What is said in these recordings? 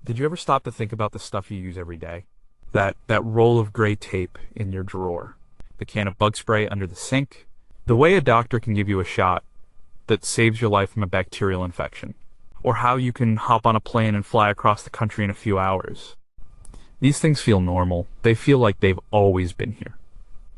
Did you ever stop to think about the stuff you use every day? That roll of gray tape in your drawer, the can of bug spray under the sink, the way a doctor can give you a shot that saves your life from a bacterial infection, or how you can hop on a plane and fly across the country in a few hours. These things feel normal. They feel like they've always been here.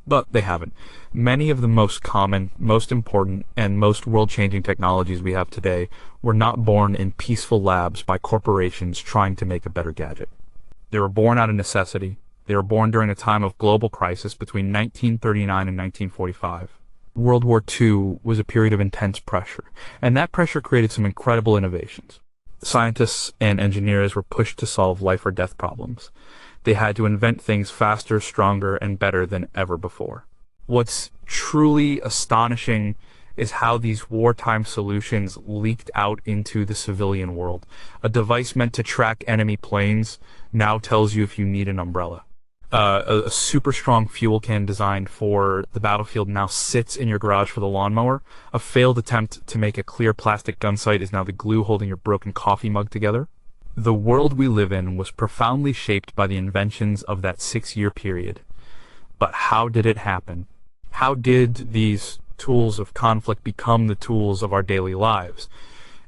But they haven't. Many of the most common, most important, and most world-changing technologies we have today were not born in peaceful labs by corporations trying to make a better gadget. They were born out of necessity. They were born during a time of global crisis between 1939 and 1945. World War II was a period of intense pressure, and that pressure created some incredible innovations. Scientists and engineers were pushed to solve life or death problems. They had to invent things faster, stronger, and better than ever before. What's truly astonishing is how these wartime solutions leaked out into the civilian world. A device meant to track enemy planes now tells you if you need an umbrella. A super strong fuel can designed for the battlefield now sits in your garage for the lawnmower. A failed attempt to make a clear plastic gun sight is now the glue holding your broken coffee mug together. The world we live in was profoundly shaped by the inventions of that 6-year period. But how did it happen? How did these tools of conflict become the tools of our daily lives?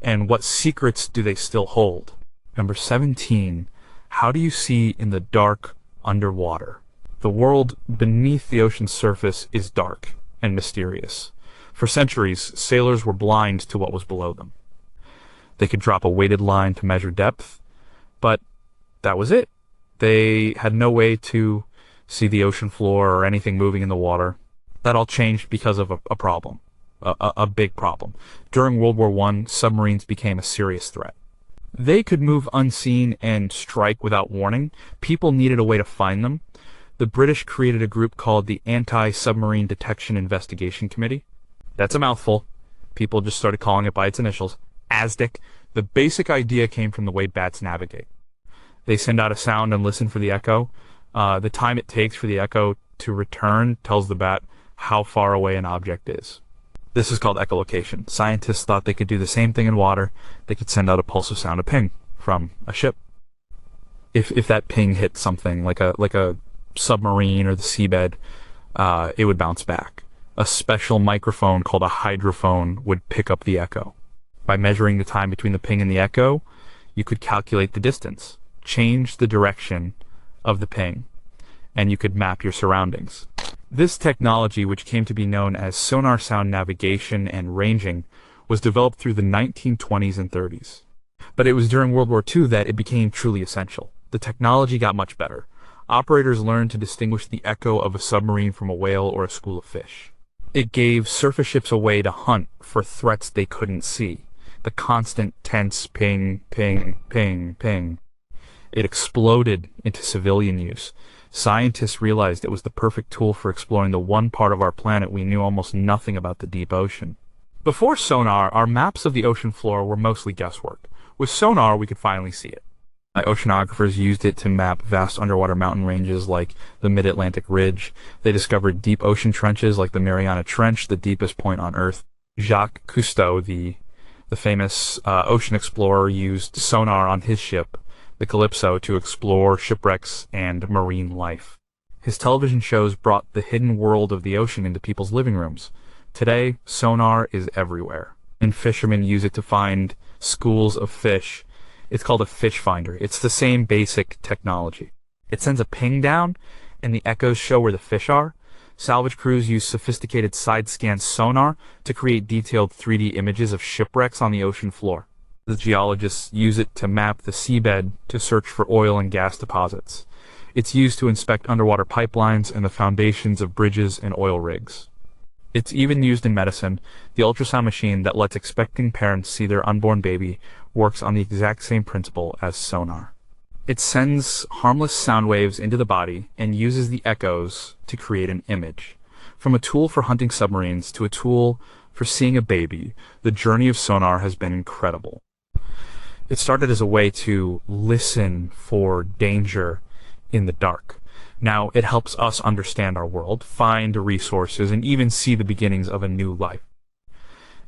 And what secrets do they still hold? Number 17, how do you see in the dark underwater? The world beneath the ocean's surface is dark and mysterious. For centuries, sailors were blind to what was below them. They could drop a weighted line to measure depth, but that was it. They had no way to see the ocean floor or anything moving in the water. That all changed because of a problem, a big problem. During World War I, submarines became a serious threat. They could move unseen and strike without warning. People needed a way to find them. The British created a group called the Anti-Submarine Detection Investigation Committee. That's a mouthful. People just started calling it by its initials. ASDIC. The basic idea came from the way bats navigate. They send out a sound and listen for the echo. The time it takes for the echo to return tells the bat how far away an object is. This is called echolocation. Scientists thought they could do the same thing in water. They could send out a pulse of sound, a ping, from a ship. If that ping hit something like a submarine or the seabed, it would bounce back. A special microphone called a hydrophone would pick up the echo. By measuring the time between the ping and the echo, you could calculate the distance, change the direction of the ping, and you could map your surroundings. This technology, which came to be known as sonar sound navigation and ranging, was developed through the 1920s and 30s. But it was during World War II that it became truly essential. The technology got much better. Operators learned to distinguish the echo of a submarine from a whale or a school of fish. It gave surface ships a way to hunt for threats they couldn't see. The constant tense ping, ping, ping, ping. It exploded into civilian use. Scientists realized it was the perfect tool for exploring the one part of our planet we knew almost nothing about, the deep ocean. Before sonar, our maps of the ocean floor were mostly guesswork. With sonar, we could finally see it. Oceanographers used it to map vast underwater mountain ranges like the Mid-Atlantic Ridge. They discovered deep ocean trenches like the Mariana Trench, the deepest point on Earth. Jacques Cousteau, the famous ocean explorer, used sonar on his ship, the Calypso, to explore shipwrecks and marine life. His television shows brought the hidden world of the ocean into people's living rooms. Today, sonar is everywhere, and fishermen use it to find schools of fish. It's called a fish finder. It's the same basic technology. It sends a ping down, and the echoes show where the fish are. Salvage crews use sophisticated side-scan sonar to create detailed 3D images of shipwrecks on the ocean floor. The geologists use it to map the seabed to search for oil and gas deposits. It's used to inspect underwater pipelines and the foundations of bridges and oil rigs. It's even used in medicine. The ultrasound machine that lets expecting parents see their unborn baby works on the exact same principle as sonar. It sends harmless sound waves into the body and uses the echoes to create an image. From a tool for hunting submarines to a tool for seeing a baby, the journey of sonar has been incredible. It started as a way to listen for danger in the dark. Now it helps us understand our world, find resources, and even see the beginnings of a new life.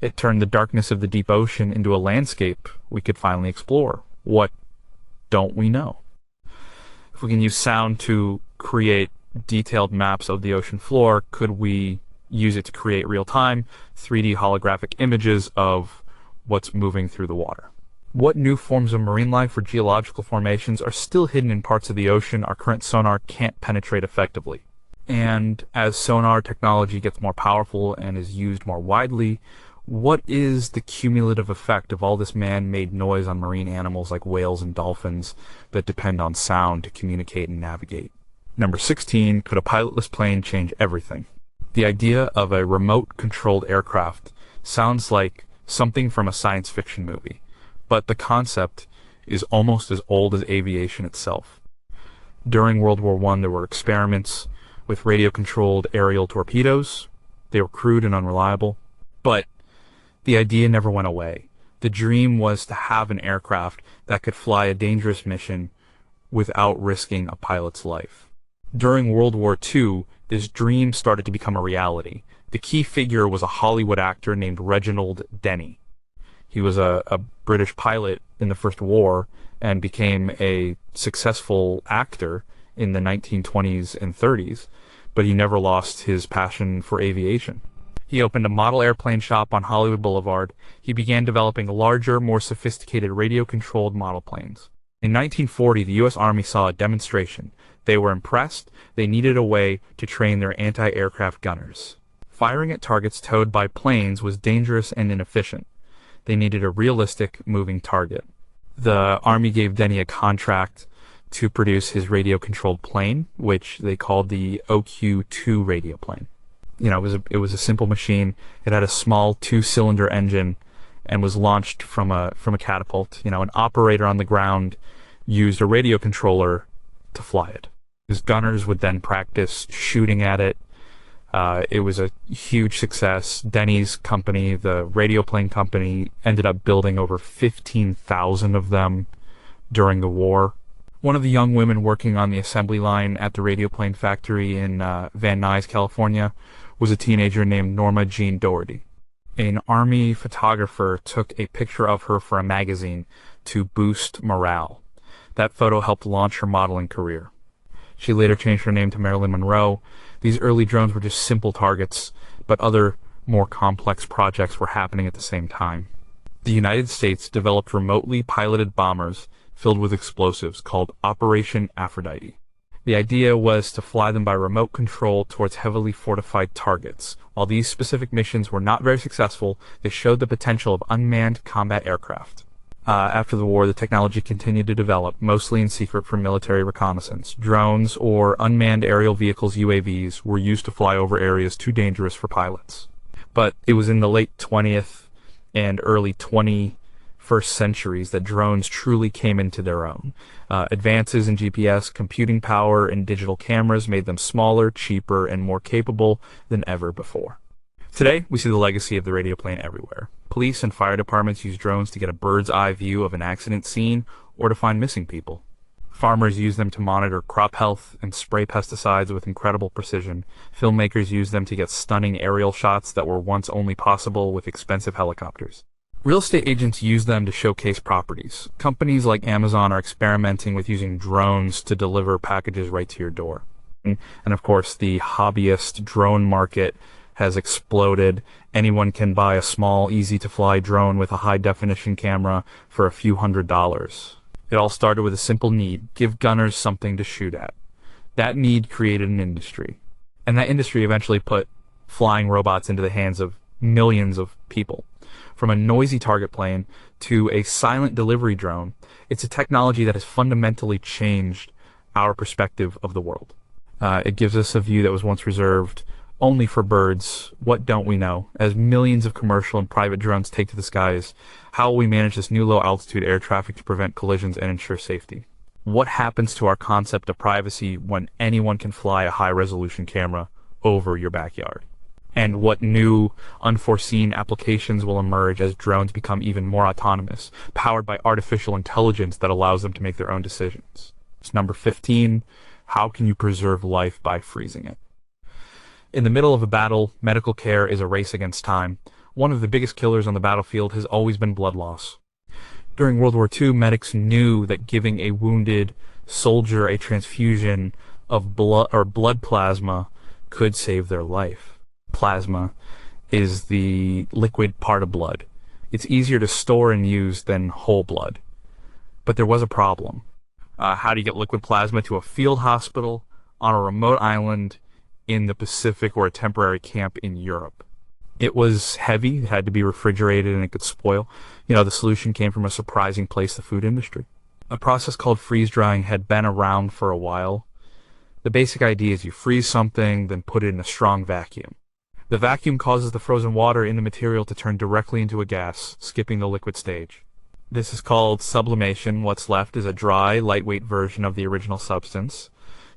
It turned the darkness of the deep ocean into a landscape we could finally explore. What don't we know? If we can use sound to create detailed maps of the ocean floor, could we use it to create real-time 3D holographic images of what's moving through the water? What new forms of marine life or geological formations are still hidden in parts of the ocean our current sonar can't penetrate effectively? And as sonar technology gets more powerful and is used more widely, what is the cumulative effect of all this man-made noise on marine animals like whales and dolphins that depend on sound to communicate and navigate? Number 16, could a pilotless plane change everything? The idea of a remote-controlled aircraft sounds like something from a science fiction movie, but the concept is almost as old as aviation itself. During World War I, there were experiments with radio-controlled aerial torpedoes. They were crude and unreliable, but the idea never went away. The dream was to have an aircraft that could fly a dangerous mission without risking a pilot's life. During World War II, this dream started to become a reality. The key figure was a Hollywood actor named Reginald Denny. He was a British pilot in the First War and became a successful actor in the 1920s and 30s, but he never lost his passion for aviation. He opened a model airplane shop on Hollywood Boulevard. He began developing larger, more sophisticated radio-controlled model planes. In 1940, the U.S. Army saw a demonstration. They were impressed. They needed a way to train their anti-aircraft gunners. Firing at targets towed by planes was dangerous and inefficient. They needed a realistic, moving target. The Army gave Denny a contract to produce his radio-controlled plane, which they called the OQ-2 radio plane. You know, it was a simple machine. It had a small 2-cylinder engine and was launched from a catapult. You know, an operator on the ground used a radio controller to fly it. His gunners would then practice shooting at it. It was a huge success. Denny's company, the radio plane company, ended up building over 15,000 of them during the war. One of the young women working on the assembly line at the radio plane factory in Van Nuys, California, was a teenager named Norma Jean Doherty. An Army photographer took a picture of her for a magazine to boost morale. That photo helped launch her modeling career. She later changed her name to Marilyn Monroe. These early drones were just simple targets, but other, more complex projects were happening at the same time. The United States developed remotely piloted bombers filled with explosives called Operation Aphrodite. The idea was to fly them by remote control towards heavily fortified targets. While these specific missions were not very successful, they showed the potential of unmanned combat aircraft. After the war, the technology continued to develop, mostly in secret for military reconnaissance. Drones, or unmanned aerial vehicles, UAVs, were used to fly over areas too dangerous for pilots. But it was in the late 20th and early 21st centuries that drones truly came into their own. Advances in GPS, computing power, and digital cameras made them smaller, cheaper, and more capable than ever before. Today, we see the legacy of the radio plane everywhere. Police and fire departments use drones to get a bird's eye view of an accident scene or to find missing people. Farmers use them to monitor crop health and spray pesticides with incredible precision. Filmmakers use them to get stunning aerial shots that were once only possible with expensive helicopters. Real estate agents use them to showcase properties. Companies like Amazon are experimenting with using drones to deliver packages right to your door. And of course, the hobbyist drone market has exploded. Anyone can buy a small, easy-to-fly drone with a high-definition camera for a few $100s. It all started with a simple need: give gunners something to shoot at. That need created an industry. And that industry eventually put flying robots into the hands of millions of people. From a noisy target plane to a silent delivery drone, it's a technology that has fundamentally changed our perspective of the world. It gives us a view that was once reserved only for birds. What don't we know? As millions of commercial and private drones take to the skies, how will we manage this new low-altitude air traffic to prevent collisions and ensure safety? What happens to our concept of privacy when anyone can fly a high-resolution camera over your backyard? And what new, unforeseen applications will emerge as drones become even more autonomous, powered by artificial intelligence that allows them to make their own decisions? It's number 15. How can you preserve life by freezing it? In the middle of a battle, medical care is a race against time. One of the biggest killers on the battlefield has always been blood loss. During World War II, medics knew that giving a wounded soldier a transfusion of blood plasma could save their life. Plasma is the liquid part of blood. It's easier to store and use than whole blood. But there was a problem. How do you get liquid plasma to a field hospital on a remote island in the Pacific or a temporary camp in Europe? It was heavy, it had to be refrigerated, and it could spoil. The solution came from a surprising place, the food industry. A process called freeze drying had been around for a while. The basic idea is you freeze something, then put it in a strong vacuum. The vacuum causes the frozen water in the material to turn directly into a gas, skipping the liquid stage. This is called sublimation. What's left is a dry, lightweight version of the original substance.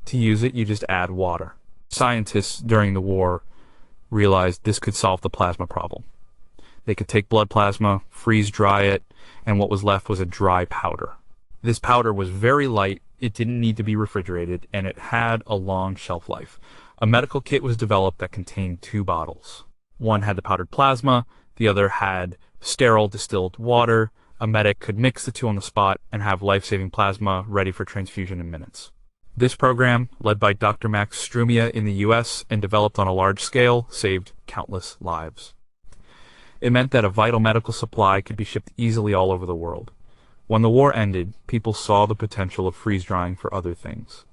To use it, you just add water. Scientists during the war realized this could solve the plasma problem. They could take blood plasma, freeze dry it, and what was left was a dry powder. This powder was very light, it didn't need to be refrigerated, and it had a long shelf life. A medical kit was developed that contained 2 bottles. One had the powdered plasma, the other had sterile distilled water. A medic could mix the 2 on the spot and have life-saving plasma ready for transfusion in minutes. This program, led by Dr. Max Strumia in the US and developed on a large scale, saved countless lives. It meant that a vital medical supply could be shipped easily all over the world. When the war ended, people saw the potential of freeze drying for other things.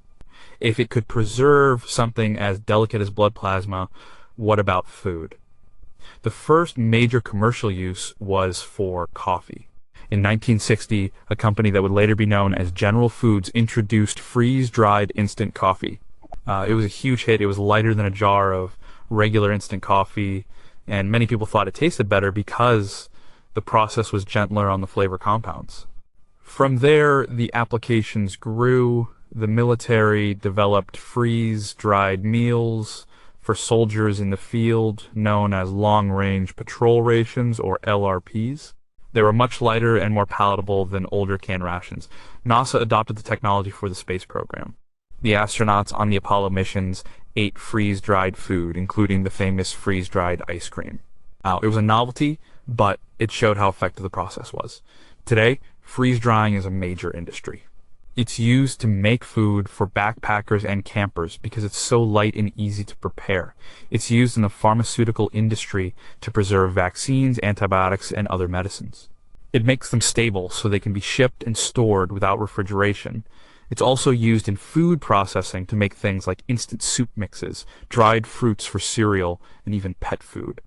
If it could preserve something as delicate as blood plasma, what about food? The first major commercial use was for coffee. In 1960, a company that would later be known as General Foods introduced freeze-dried instant coffee. It was a huge hit. It was lighter than a jar of regular instant coffee, and many people thought it tasted better because the process was gentler on the flavor compounds. From there, the applications grew. The military developed freeze-dried meals for soldiers in the field, known as long-range patrol rations, or LRPs. They were much lighter and more palatable than older canned rations. NASA adopted the technology for the space program. The astronauts on the Apollo missions ate freeze-dried food, including the famous freeze-dried ice cream. It was a novelty, but it showed how effective the process was. Today, freeze-drying is a major industry. It's used to make food for backpackers and campers because it's so light and easy to prepare. It's used in the pharmaceutical industry to preserve vaccines, antibiotics, and other medicines. It makes them stable so they can be shipped and stored without refrigeration. It's also used in food processing to make things like instant soup mixes, dried fruits for cereal, and even pet food.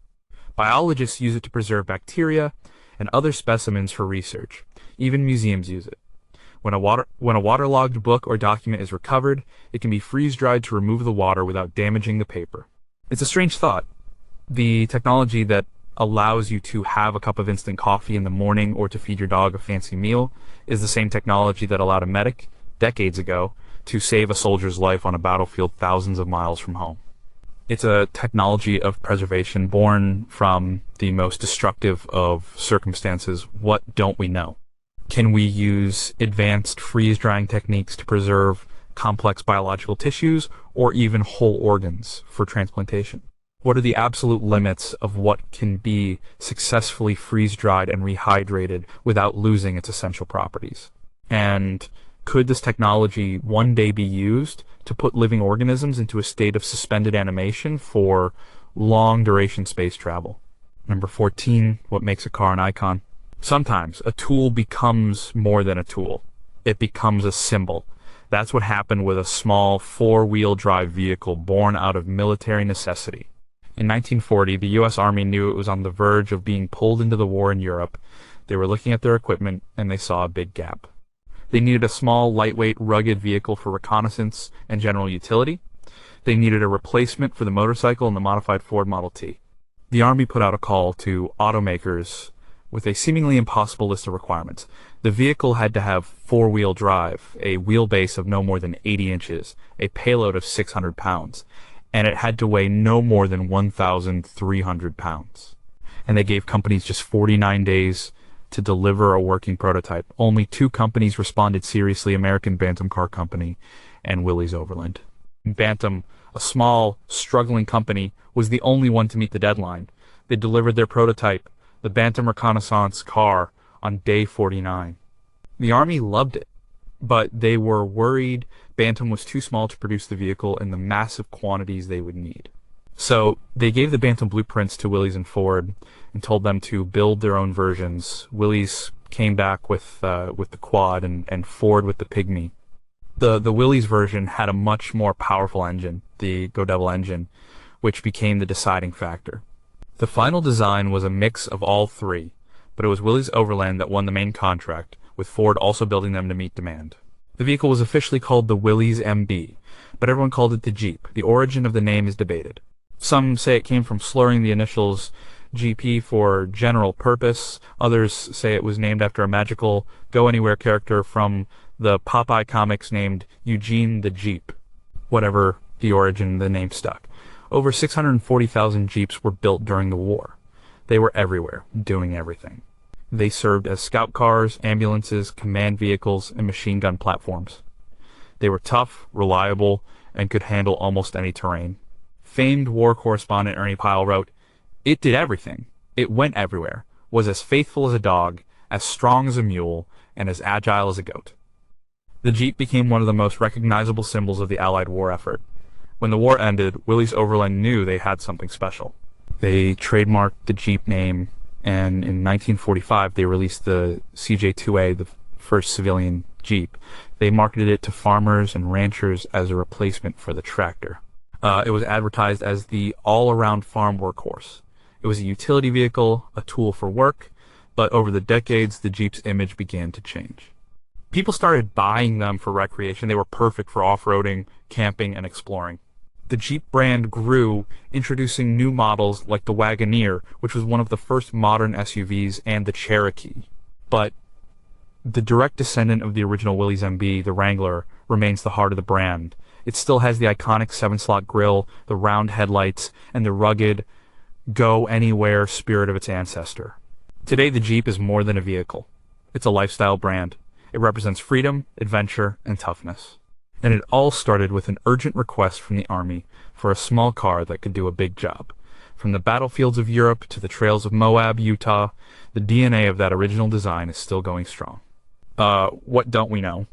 Biologists use it to preserve bacteria and other specimens for research. Even museums use it. When a waterlogged book or document is recovered, it can be freeze-dried to remove the water without damaging the paper. It's a strange thought. The technology that allows you to have a cup of instant coffee in the morning or to feed your dog a fancy meal is the same technology that allowed a medic, decades ago, to save a soldier's life on a battlefield thousands of miles from home. It's a technology of preservation born from the most destructive of circumstances. What don't we know? Can we use advanced freeze-drying techniques to preserve complex biological tissues or even whole organs for transplantation? What are the absolute limits of what can be successfully freeze-dried and rehydrated without losing its essential properties? And could this technology one day be used to put living organisms into a state of suspended animation for long-duration space travel? Number 14, what makes a car an icon? Sometimes a tool becomes more than a tool. It becomes a symbol. That's what happened with a small 4-wheel drive vehicle born out of military necessity. In 1940, the U.S. Army knew it was on the verge of being pulled into the war in Europe. They were looking at their equipment and they saw a big gap. They needed a small, lightweight, rugged vehicle for reconnaissance and general utility. They needed a replacement for the motorcycle and the modified Ford Model T. The Army put out a call to automakers with a seemingly impossible list of requirements. The vehicle had to have 4-wheel drive, a wheelbase of no more than 80 inches, a payload of 600 pounds, and it had to weigh no more than 1,300 pounds. And they gave companies just 49 days to deliver a working prototype. Only 2 companies responded seriously, American Bantam Car Company and Willys Overland. Bantam, a small, struggling company, was the only one to meet the deadline. They delivered their prototype, the Bantam Reconnaissance car, on day 49. The Army loved it, but they were worried Bantam was too small to produce the vehicle in the massive quantities they would need. So they gave the Bantam blueprints to Willys and Ford and told them to build their own versions. Willys came back with the Quad and Ford with the Pygmy. The Willys version had a much more powerful engine, the Go Devil engine, which became the deciding factor. The final design was a mix of all three, but it was Willys Overland that won the main contract, with Ford also building them to meet demand. The vehicle was officially called the Willys MB, but everyone called it the Jeep. The origin of the name is debated. Some say it came from slurring the initials GP for general purpose. Others say it was named after a magical go-anywhere character from the Popeye comics named Eugene the Jeep. Whatever the origin, the name stuck. Over 640,000 Jeeps were built during the war. They were everywhere, doing everything. They served as scout cars, ambulances, command vehicles, and machine gun platforms. They were tough, reliable, and could handle almost any terrain. Famed war correspondent Ernie Pyle wrote, "It did everything. It went everywhere, was as faithful as a dog, as strong as a mule, and as agile as a goat." The Jeep became one of the most recognizable symbols of the Allied war effort. When the war ended, Willys Overland knew they had something special. They trademarked the Jeep name, and in 1945 they released the CJ2A, the first civilian Jeep. They marketed it to farmers and ranchers as a replacement for the tractor. It was advertised as the all-around farm workhorse. It was a utility vehicle, a tool for work, but over the decades the Jeep's image began to change. People started buying them for recreation. They were perfect for off-roading, camping, and exploring. The Jeep brand grew, introducing new models like the Wagoneer, which was one of the first modern SUVs, and the Cherokee. But the direct descendant of the original Willys MB, the Wrangler, remains the heart of the brand. It still has the iconic 7-slot grille, the round headlights, and the rugged, go-anywhere spirit of its ancestor. Today, the Jeep is more than a vehicle. It's a lifestyle brand. It represents freedom, adventure, and toughness. And it all started with an urgent request from the Army for a small car that could do a big job. From the battlefields of Europe to the trails of Moab, Utah, the DNA of that original design is still going strong. What don't we know?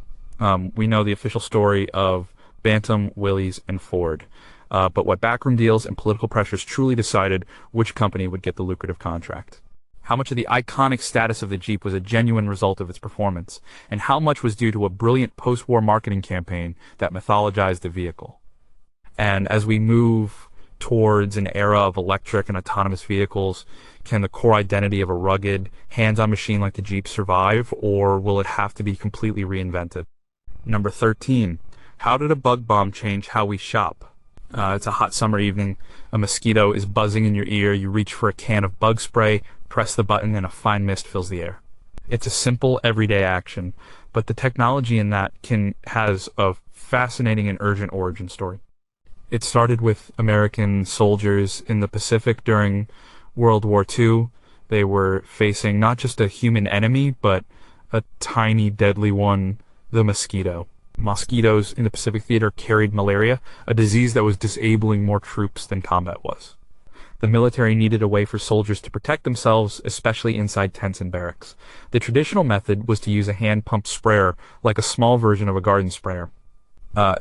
We know the official story of Bantam, Willys, and Ford. But what backroom deals and political pressures truly decided which company would get the lucrative contract? How much of the iconic status of the Jeep was a genuine result of its performance, and how much was due to a brilliant post-war marketing campaign that mythologized the vehicle? And as we move towards an era of electric and autonomous vehicles, can the core identity of a rugged, hands-on machine like the Jeep survive, or will it have to be completely reinvented? Number 13. How did a bug bomb change how we shop? It's a hot summer evening. A mosquito is buzzing in your ear. You reach for a can of bug spray, press the button, and a fine mist fills the air. It's a simple, everyday action, but the technology in that has a fascinating and urgent origin story. It started with American soldiers in the Pacific during World War II. They were facing not just a human enemy, but a tiny, deadly one, the mosquito. Mosquitoes in the Pacific Theater carried malaria, a disease that was disabling more troops than combat was. The military needed a way for soldiers to protect themselves, especially inside tents and barracks. The traditional method was to use a hand-pumped sprayer, like a small version of a garden sprayer.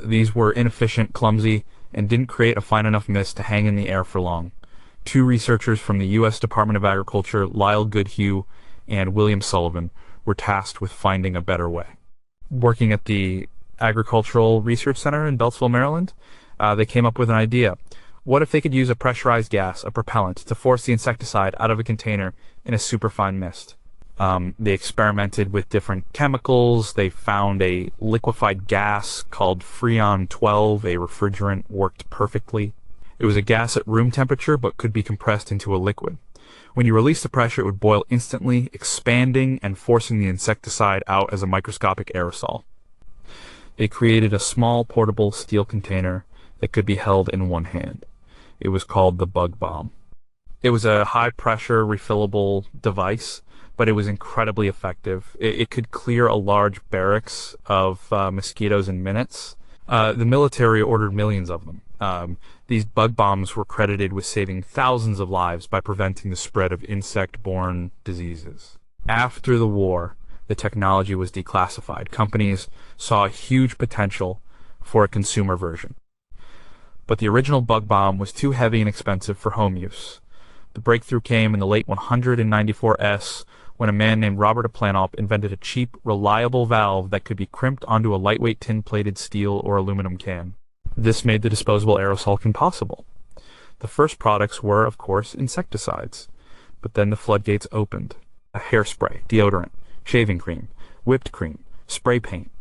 These were inefficient, clumsy, and didn't create a fine enough mist to hang in the air for long. Two researchers from the U.S. Department of Agriculture, Lyle Goodhue and William Sullivan, were tasked with finding a better way. Working at the Agricultural Research Center in Beltsville, Maryland, they came up with an idea. What if they could use a pressurized gas, a propellant, to force the insecticide out of a container in a superfine mist? They experimented with different chemicals. They found a liquefied gas called Freon 12. A refrigerant worked perfectly. It was a gas at room temperature but could be compressed into a liquid. When you release the pressure, it would boil instantly, expanding and forcing the insecticide out as a microscopic aerosol. They created a small portable steel container that could be held in one hand. It was called the bug bomb. It was a high-pressure, refillable device, but it was incredibly effective. It could clear a large barracks of mosquitoes in minutes. The military ordered millions of them. These bug bombs were credited with saving thousands of lives by preventing the spread of insect-borne diseases. After the war, the technology was declassified. Companies saw a huge potential for a consumer version. But the original bug bomb was too heavy and expensive for home use. The breakthrough came in the late 194S when a man named Robert Aplanoff invented a cheap, reliable valve that could be crimped onto a lightweight tin-plated steel or aluminum can. This made the disposable aerosol can possible. The first products were, of course, insecticides. But then the floodgates opened. A hairspray, deodorant, shaving cream, whipped cream, spray paint,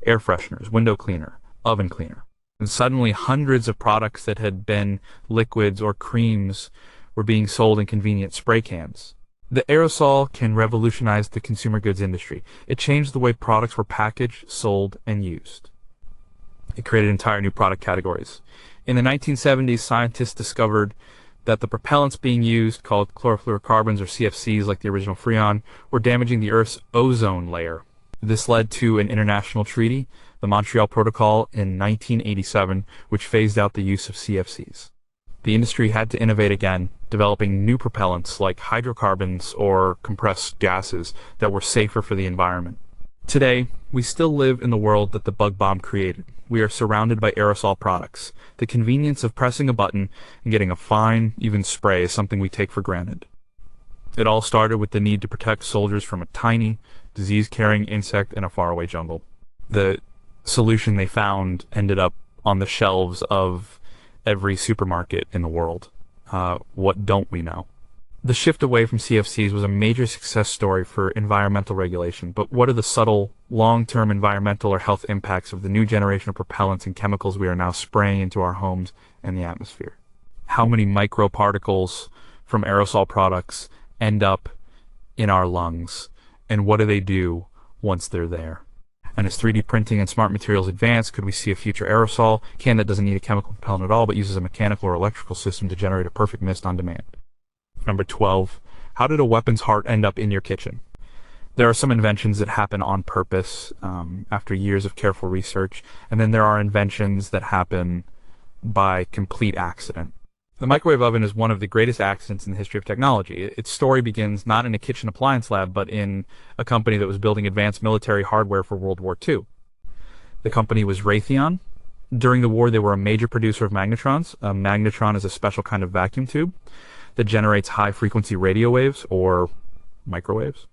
air fresheners, window cleaner, oven cleaner. And suddenly hundreds of products that had been liquids or creams were being sold in convenient spray cans. The aerosol can revolutionize the consumer goods industry. It changed the way products were packaged, sold, and used. It created entire new product categories. In the 1970s, scientists discovered that the propellants being used, called chlorofluorocarbons or CFCs like the original Freon, were damaging the Earth's ozone layer. This led to an international treaty, the Montreal Protocol, in 1987, which phased out the use of CFCs. The industry had to innovate again, developing new propellants like hydrocarbons or compressed gases that were safer for the environment. Today, we still live in the world that the bug bomb created. We are surrounded by aerosol products. The convenience of pressing a button and getting a fine, even spray is something we take for granted. It all started with the need to protect soldiers from a tiny, disease-carrying insect in a faraway jungle. The solution they found ended up on the shelves of every supermarket in the world. What don't we know? The shift away from CFCs was a major success story for environmental regulation, but what are the subtle, long-term environmental or health impacts of the new generation of propellants and chemicals we are now spraying into our homes and the atmosphere? How many microparticles from aerosol products end up in our lungs, and what do they do once they're there? And as 3D printing and smart materials advance, could we see a future aerosol can that doesn't need a chemical propellant at all, but uses a mechanical or electrical system to generate a perfect mist on demand? Number 12, how did a weapon's heart end up in your kitchen? There are some inventions that happen on purpose after years of careful research, and then there are inventions that happen by complete accident. The microwave oven is one of the greatest accidents in the history of technology. Its story begins not in a kitchen appliance lab, but in a company that was building advanced military hardware for World War II. The company was Raytheon. During the war, they were a major producer of magnetrons. A magnetron is a special kind of vacuum tube that generates high-frequency radio waves, or microwaves.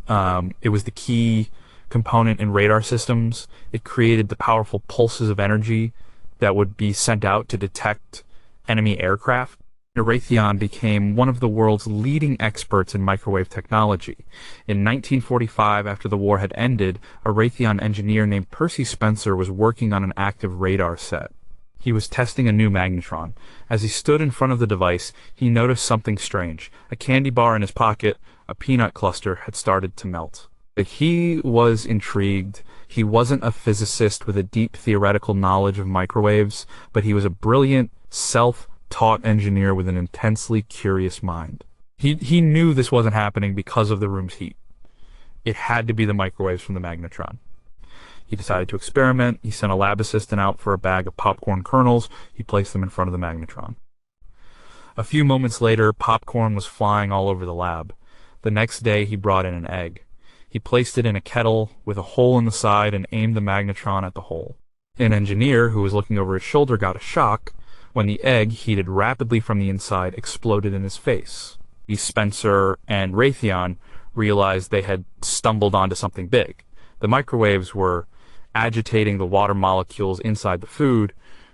It was the key component in radar systems. It created the powerful pulses of energy that would be sent out to detect enemy aircraft. Raytheon became one of the world's leading experts in microwave technology. In 1945, after the war had ended, a Raytheon engineer named Percy Spencer was working on an active radar set. He was testing a new magnetron. As he stood in front of the device, he noticed something strange. A candy bar in his pocket, a peanut cluster, had started to melt. He was intrigued. He wasn't a physicist with a deep theoretical knowledge of microwaves, but he was a brilliant, self-taught engineer with an intensely curious mind. He knew this wasn't happening because of the room's heat. It had to be the microwaves from the magnetron. He decided to experiment. He sent a lab assistant out for a bag of popcorn kernels. He placed them in front of the magnetron. A few moments later, popcorn was flying all over the lab. The next day, he brought in an egg. He placed it in a kettle with a hole in the side and aimed the magnetron at the hole. An engineer who was looking over his shoulder got a shock when the egg, heated rapidly from the inside, exploded in his face. Spencer and Raytheon realized they had stumbled onto something big. The microwaves were agitating the water molecules inside the food,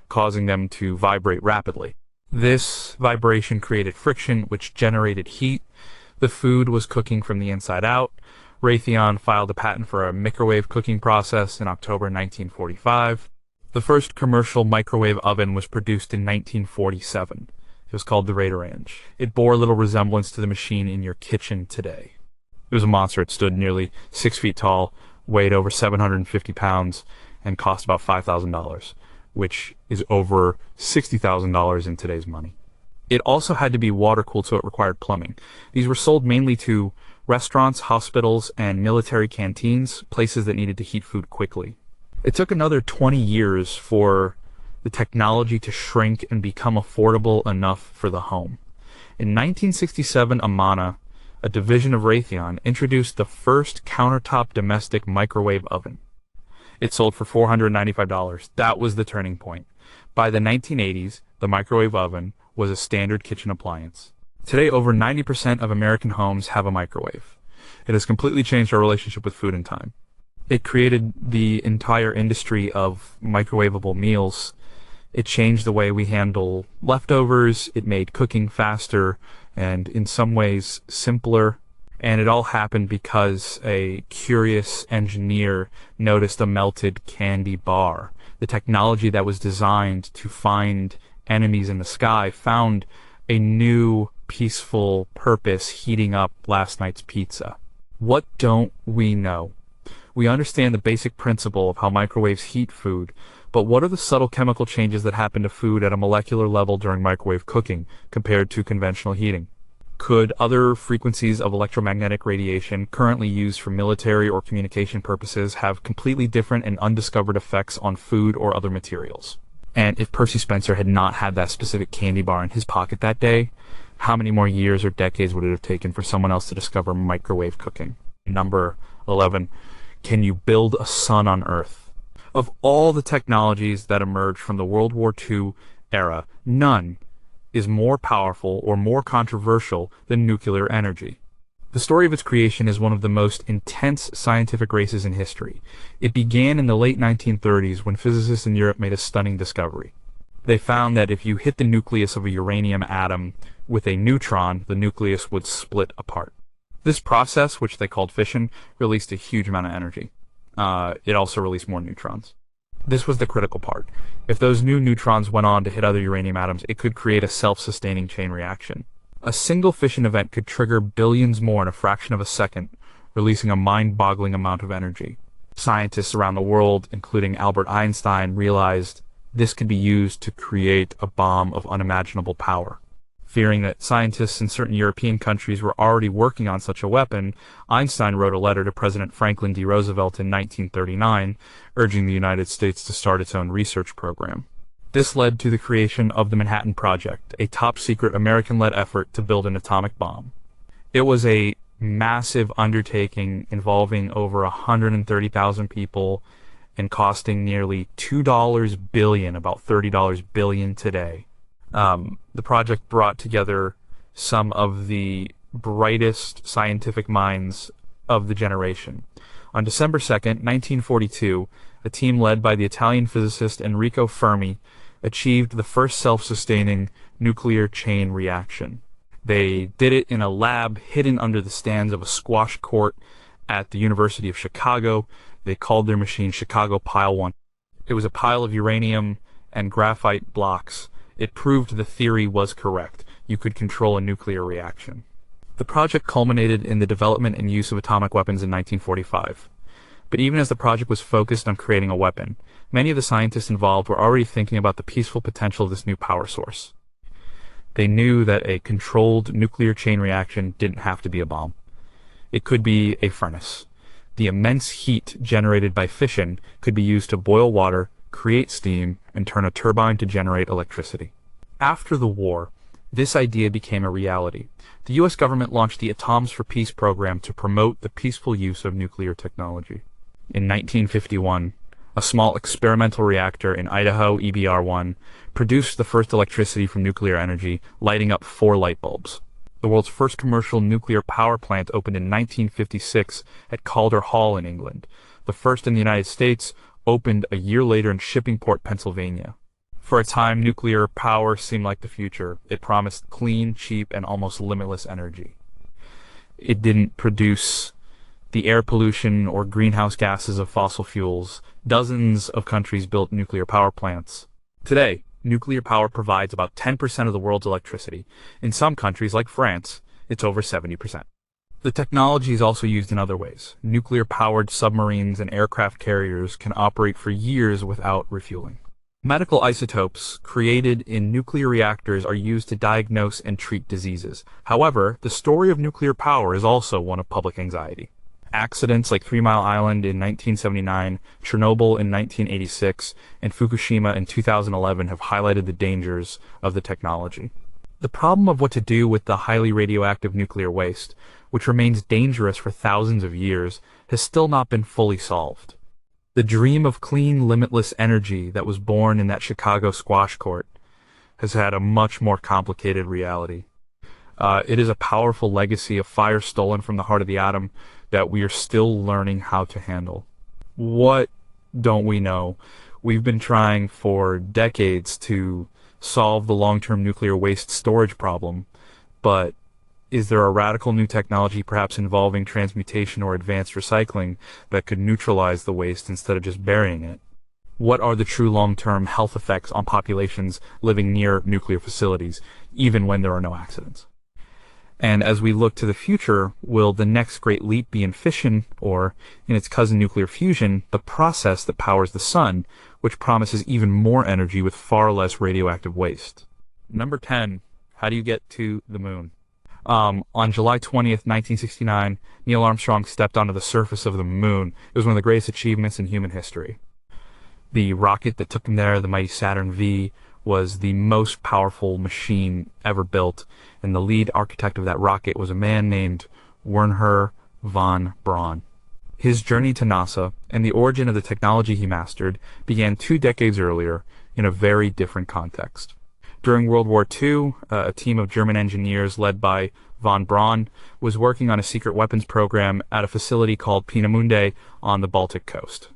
causing them to vibrate rapidly. This vibration created friction, which generated heat. The food was cooking from the inside out. Raytheon filed a patent for a microwave cooking process in October 1945. The first commercial microwave oven was produced in 1947. It was called the Radarange. It bore little resemblance to the machine in your kitchen today. It was a monster. It stood nearly 6 feet tall, weighed over 750 pounds, and cost about $5,000, which is over $60,000 in today's money. It also had to be water-cooled, so it required plumbing. These were sold mainly to restaurants, hospitals, and military canteens, places that needed to heat food quickly. It took another 20 years for the technology to shrink and become affordable enough for the home. In 1967, Amana, a division of Raytheon, introduced the first countertop domestic microwave oven. It sold for $495. That was the turning point. By the 1980s, the microwave oven was a standard kitchen appliance. Today, over 90% of American homes have a microwave. It has completely changed our relationship with food and time. It created the entire industry of microwavable meals. It changed the way we handle leftovers. It made cooking faster and in some ways simpler. And it all happened because a curious engineer noticed a melted candy bar. The technology that was designed to find enemies in the sky found a new peaceful purpose heating up last night's pizza. What don't we know? We understand the basic principle of how microwaves heat food, but what are the subtle chemical changes that happen to food at a molecular level during microwave cooking compared to conventional heating? Could other frequencies of electromagnetic radiation currently used for military or communication purposes have completely different and undiscovered effects on food or other materials? And if Percy Spencer had not had that specific candy bar in his pocket that day, how many more years or decades would it have taken for someone else to discover microwave cooking? Number 11. Can you build a sun on Earth? Of all the technologies that emerged from the World War II era, none is more powerful or more controversial than nuclear energy. The story of its creation is one of the most intense scientific races in history. It began in the late 1930s when physicists in Europe made a stunning discovery. They found that if you hit the nucleus of a uranium atom with a neutron, the nucleus would split apart. This process, which they called fission, released a huge amount of energy. It also released more neutrons. This was the critical part. If those new neutrons went on to hit other uranium atoms, it could create a self-sustaining chain reaction. A single fission event could trigger billions more in a fraction of a second, releasing a mind-boggling amount of energy. Scientists around the world, including Albert Einstein, realized this could be used to create a bomb of unimaginable power. Fearing that scientists in certain European countries were already working on such a weapon, Einstein wrote a letter to President Franklin D. Roosevelt in 1939, urging the United States to start its own research program. This led to the creation of the Manhattan Project, a top-secret American-led effort to build an atomic bomb. It was a massive undertaking involving over 130,000 people and costing nearly $2 billion, about $30 billion today. The project brought together some of the brightest scientific minds of the generation. On December 2nd, 1942, a team led by the Italian physicist Enrico Fermi achieved the first self-sustaining nuclear chain reaction. They did it in a lab hidden under the stands of a squash court at the University of Chicago. They called their machine Chicago Pile 1. It was a pile of uranium and graphite blocks. It proved the theory was correct. You could control a nuclear reaction. The project culminated in the development and use of atomic weapons in 1945. But even as the project was focused on creating a weapon, many of the scientists involved were already thinking about the peaceful potential of this new power source. They knew that a controlled nuclear chain reaction didn't have to be a bomb. It could be a furnace. The immense heat generated by fission could be used to boil water, create steam, and turn a turbine to generate electricity. After the war, this idea became a reality. The U.S. government launched the Atoms for Peace program to promote the peaceful use of nuclear technology. In 1951, a small experimental reactor in Idaho, EBR-1, produced the first electricity from nuclear energy, lighting up 4 light bulbs. The world's first commercial nuclear power plant opened in 1956 at Calder Hall in England. The first in the United States opened a year later in Shippingport, Pennsylvania. For a time, nuclear power seemed like the future. It promised clean, cheap, and almost limitless energy. It didn't produce the air pollution or greenhouse gases of fossil fuels. Dozens of countries built nuclear power plants. Today, nuclear power provides about 10% of the world's electricity. In some countries, like France, it's over 70%. The technology is also used in other ways. Nuclear-powered submarines and aircraft carriers can operate for years without refueling. Medical isotopes created in nuclear reactors are used to diagnose and treat diseases. However, the story of nuclear power is also one of public anxiety. Accidents like 3 Mile Island in 1979, Chernobyl in 1986, and Fukushima in 2011 have highlighted the dangers of the technology. The problem of what to do with the highly radioactive nuclear waste, which remains dangerous for thousands of years, has still not been fully solved. The dream of clean, limitless energy that was born in that Chicago squash court has had a much more complicated reality. It is a powerful legacy of fire stolen from the heart of the atom that we are still learning how to handle. What don't we know? We've been trying for decades to solve the long-term nuclear waste storage problem, but is there a radical new technology, perhaps involving transmutation or advanced recycling, that could neutralize the waste instead of just burying it? What are the true long-term health effects on populations living near nuclear facilities, even when there are no accidents? And as we look to the future, will the next great leap be in fission, or, in its cousin nuclear fusion, the process that powers the sun, which promises even more energy with far less radioactive waste? Number 10. How do you get to the moon? On July 20th, 1969, Neil Armstrong stepped onto the surface of the moon. It was one of the greatest achievements in human history. The rocket that took him there, the mighty Saturn V, was the most powerful machine ever built, and the lead architect of that rocket was a man named Wernher von Braun. His journey to NASA and the origin of the technology he mastered began 2 decades earlier in a very different context. During World War II, a team of German engineers led by von Braun was working on a secret weapons program at a facility called Peenemünde on the Baltic coast.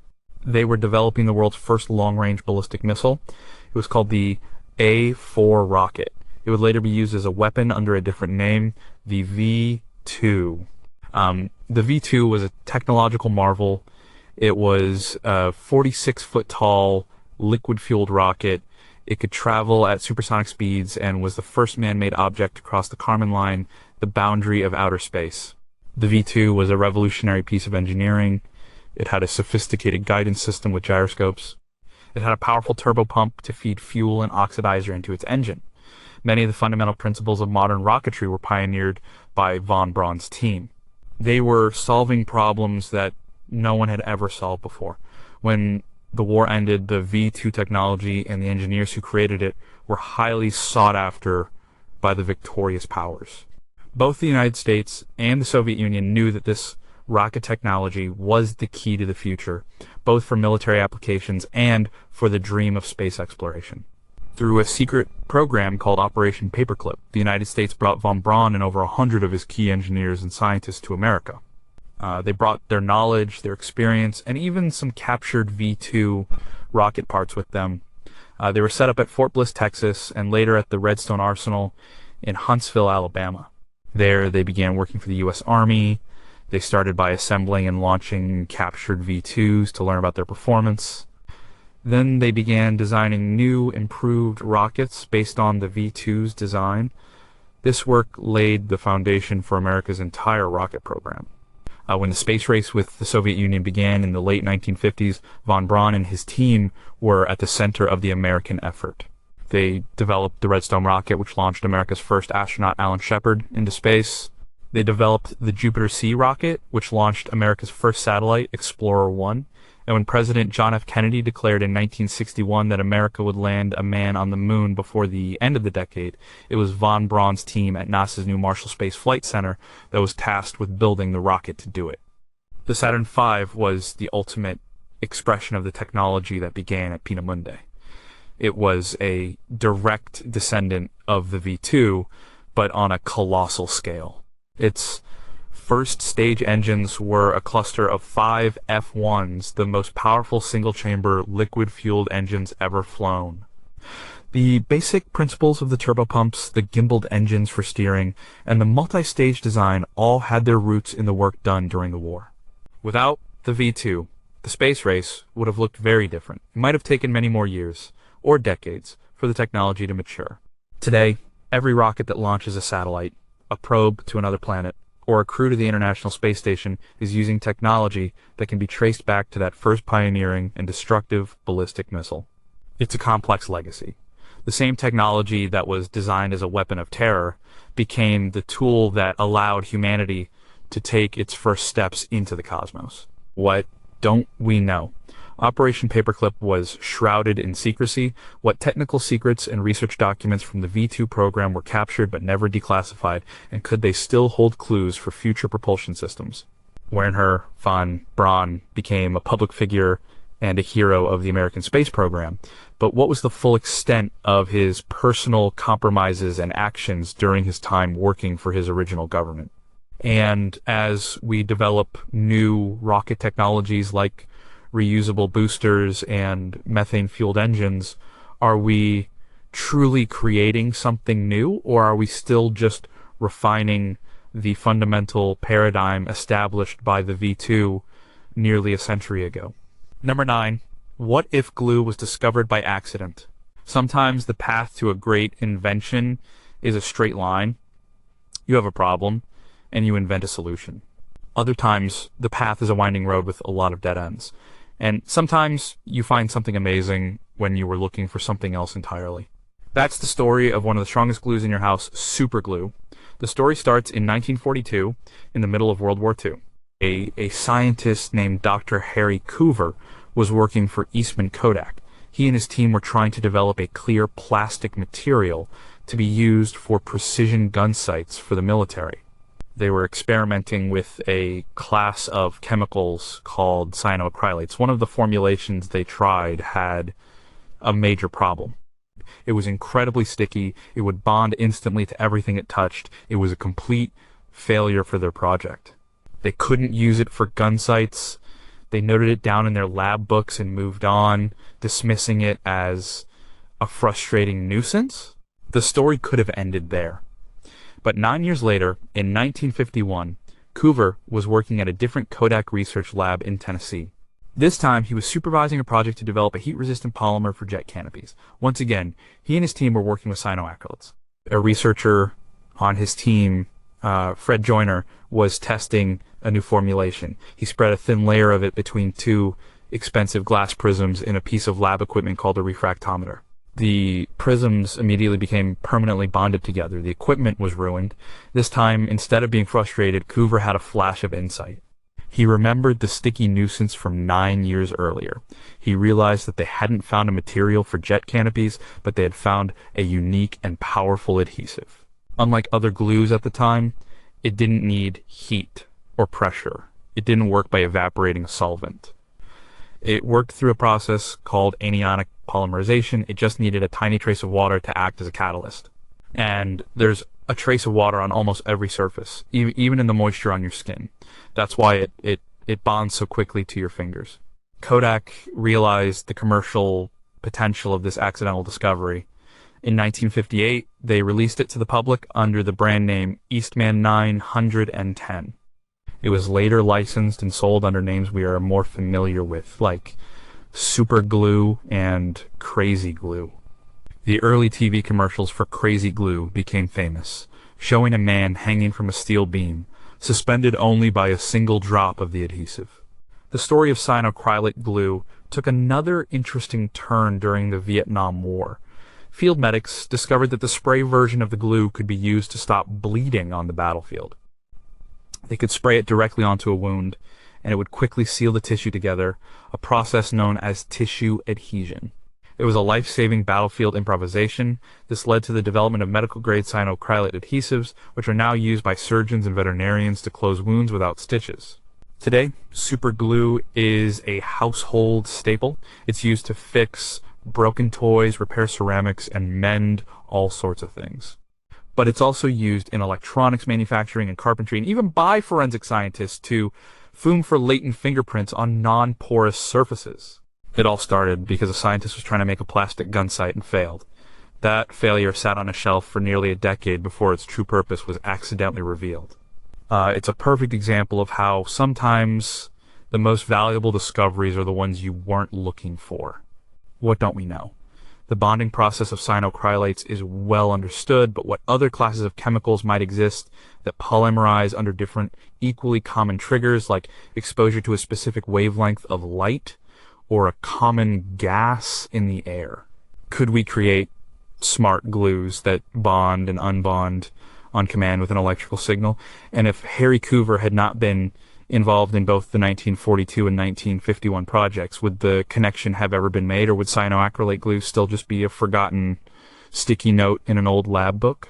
They were developing the world's first long-range ballistic missile. It was called the A-4 rocket. It would later be used as a weapon under a different name, the V-2. The V-2 was a technological marvel. It was a 46-foot-tall, liquid-fueled rocket. It could travel at supersonic speeds and was the first man-made object to cross the Kármán line, the boundary of outer space. The V-2 was a revolutionary piece of engineering. It had a sophisticated guidance system with gyroscopes. It had a powerful turbopump to feed fuel and oxidizer into its engine. Many of the fundamental principles of modern rocketry were pioneered by von Braun's team. They were solving problems that no one had ever solved before. When the war ended, the V-2 technology and the engineers who created it were highly sought after by the victorious powers. Both the United States and the Soviet Union knew that this rocket technology was the key to the future, both for military applications and for the dream of space exploration. Through a secret program called Operation Paperclip, the United States brought von Braun and over 100 of his key engineers and scientists to America. They brought their knowledge, their experience, and even some captured V-2 rocket parts with them. They were set up at Fort Bliss, Texas, and later at the Redstone Arsenal in Huntsville, Alabama. There, they began working for the U.S. Army. They started by assembling and launching captured V-2s to learn about their performance. Then they began designing new, improved rockets based on the V-2's design. This work laid the foundation for America's entire rocket program. When the space race with the Soviet Union began in the late 1950s, von Braun and his team were at the center of the American effort. They developed the Redstone rocket, which launched America's first astronaut, Alan Shepard, into space. They developed the Jupiter-C rocket, which launched America's first satellite, Explorer 1. And when President John F. Kennedy declared in 1961 that America would land a man on the moon before the end of the decade, it was von Braun's team at NASA's new Marshall Space Flight Center that was tasked with building the rocket to do it. The Saturn V was the ultimate expression of the technology that began at Peenemünde. It was a direct descendant of the V-2, but on a colossal scale. Its first stage engines were a cluster of 5 F-1s, the most powerful single-chamber liquid-fueled engines ever flown. The basic principles of the turbopumps, the gimbaled engines for steering, and the multi-stage design all had their roots in the work done during the war. Without the V-2, the space race would have looked very different. It might have taken many more years, or decades, for the technology to mature. Today, every rocket that launches a satellite, a probe to another planet, or a crew to the International Space Station is using technology that can be traced back to that first pioneering and destructive ballistic missile. It's a complex legacy. The same technology that was designed as a weapon of terror became the tool that allowed humanity to take its first steps into the cosmos. What don't we know? Operation Paperclip was shrouded in secrecy. What technical secrets and research documents from the V2 program were captured but never declassified, and could they still hold clues for future propulsion systems? Wernher von Braun became a public figure and a hero of the American space program, but what was the full extent of his personal compromises and actions during his time working for his original government? And as we develop new rocket technologies like reusable boosters and methane-fueled engines, are we truly creating something new, or are we still just refining the fundamental paradigm established by the V2 nearly a century ago? Number 9. What if glue was discovered by accident? Sometimes the path to a great invention is a straight line. You have a problem, and you invent a solution. Other times, the path is a winding road with a lot of dead ends. And sometimes you find something amazing when you were looking for something else entirely. That's the story of one of the strongest glues in your house, super glue. The story starts in 1942, in the middle of World War II. A scientist named Dr. Harry Coover was working for Eastman Kodak. He and his team were trying to develop a clear plastic material to be used for precision gun sights for the military. They were experimenting with a class of chemicals called cyanoacrylates. One of the formulations they tried had a major problem. It was incredibly sticky. It would bond instantly to everything it touched. It was a complete failure for their project. They couldn't use it for gun sights. They noted it down in their lab books and moved on, dismissing it as a frustrating nuisance. The story could have ended there. But 9 years later, in 1951, Coover was working at a different Kodak research lab in Tennessee. This time, he was supervising a project to develop a heat-resistant polymer for jet canopies. Once again, he and his team were working with cyanoacrylates. A researcher on his team, Fred Joyner, was testing a new formulation. He spread a thin layer of it between two expensive glass prisms in a piece of lab equipment called a refractometer. The prisms immediately became permanently bonded together. The equipment was ruined. This time, instead of being frustrated, Coover had a flash of insight. He remembered the sticky nuisance from 9 years earlier. He realized that they hadn't found a material for jet canopies, but they had found a unique and powerful adhesive. Unlike other glues at the time, it didn't need heat or pressure. It didn't work by evaporating a solvent. It worked through a process called anionic polymerization. It just needed a tiny trace of water to act as a catalyst. And there's a trace of water on almost every surface, even in the moisture on your skin. That's why it bonds so quickly to your fingers. Kodak realized the commercial potential of this accidental discovery. In 1958, they released it to the public under the brand name Eastman 910. It was later licensed and sold under names we are more familiar with, like Super Glue and Crazy Glue. The early TV commercials for Crazy Glue became famous, showing a man hanging from a steel beam, suspended only by a single drop of the adhesive. The story of cyanoacrylate glue took another interesting turn during the Vietnam War. Field medics discovered that the spray version of the glue could be used to stop bleeding on the battlefield. They could spray it directly onto a wound, and it would quickly seal the tissue together, a process known as tissue adhesion. It was a life-saving battlefield improvisation. This led to the development of medical-grade cyanoacrylate adhesives, which are now used by surgeons and veterinarians to close wounds without stitches. Today, super glue is a household staple. It's used to fix broken toys, repair ceramics, and mend all sorts of things. But it's also used in electronics manufacturing and carpentry, and even by forensic scientists to foom for latent fingerprints on non-porous surfaces. It all started because a scientist was trying to make a plastic gun sight and failed. That failure sat on a shelf for nearly a decade before its true purpose was accidentally revealed. It's a perfect example of how sometimes the most valuable discoveries are the ones you weren't looking for. What don't we know? The bonding process of cyanoacrylates is well understood, but what other classes of chemicals might exist that polymerize under different equally common triggers, like exposure to a specific wavelength of light or a common gas in the air? Could we create smart glues that bond and unbond on command with an electrical signal? And if Harry Coover had not been involved in both the 1942 and 1951 projects. Would the connection have ever been made, or would cyanoacrylate glue still just be a forgotten sticky note in an old lab book?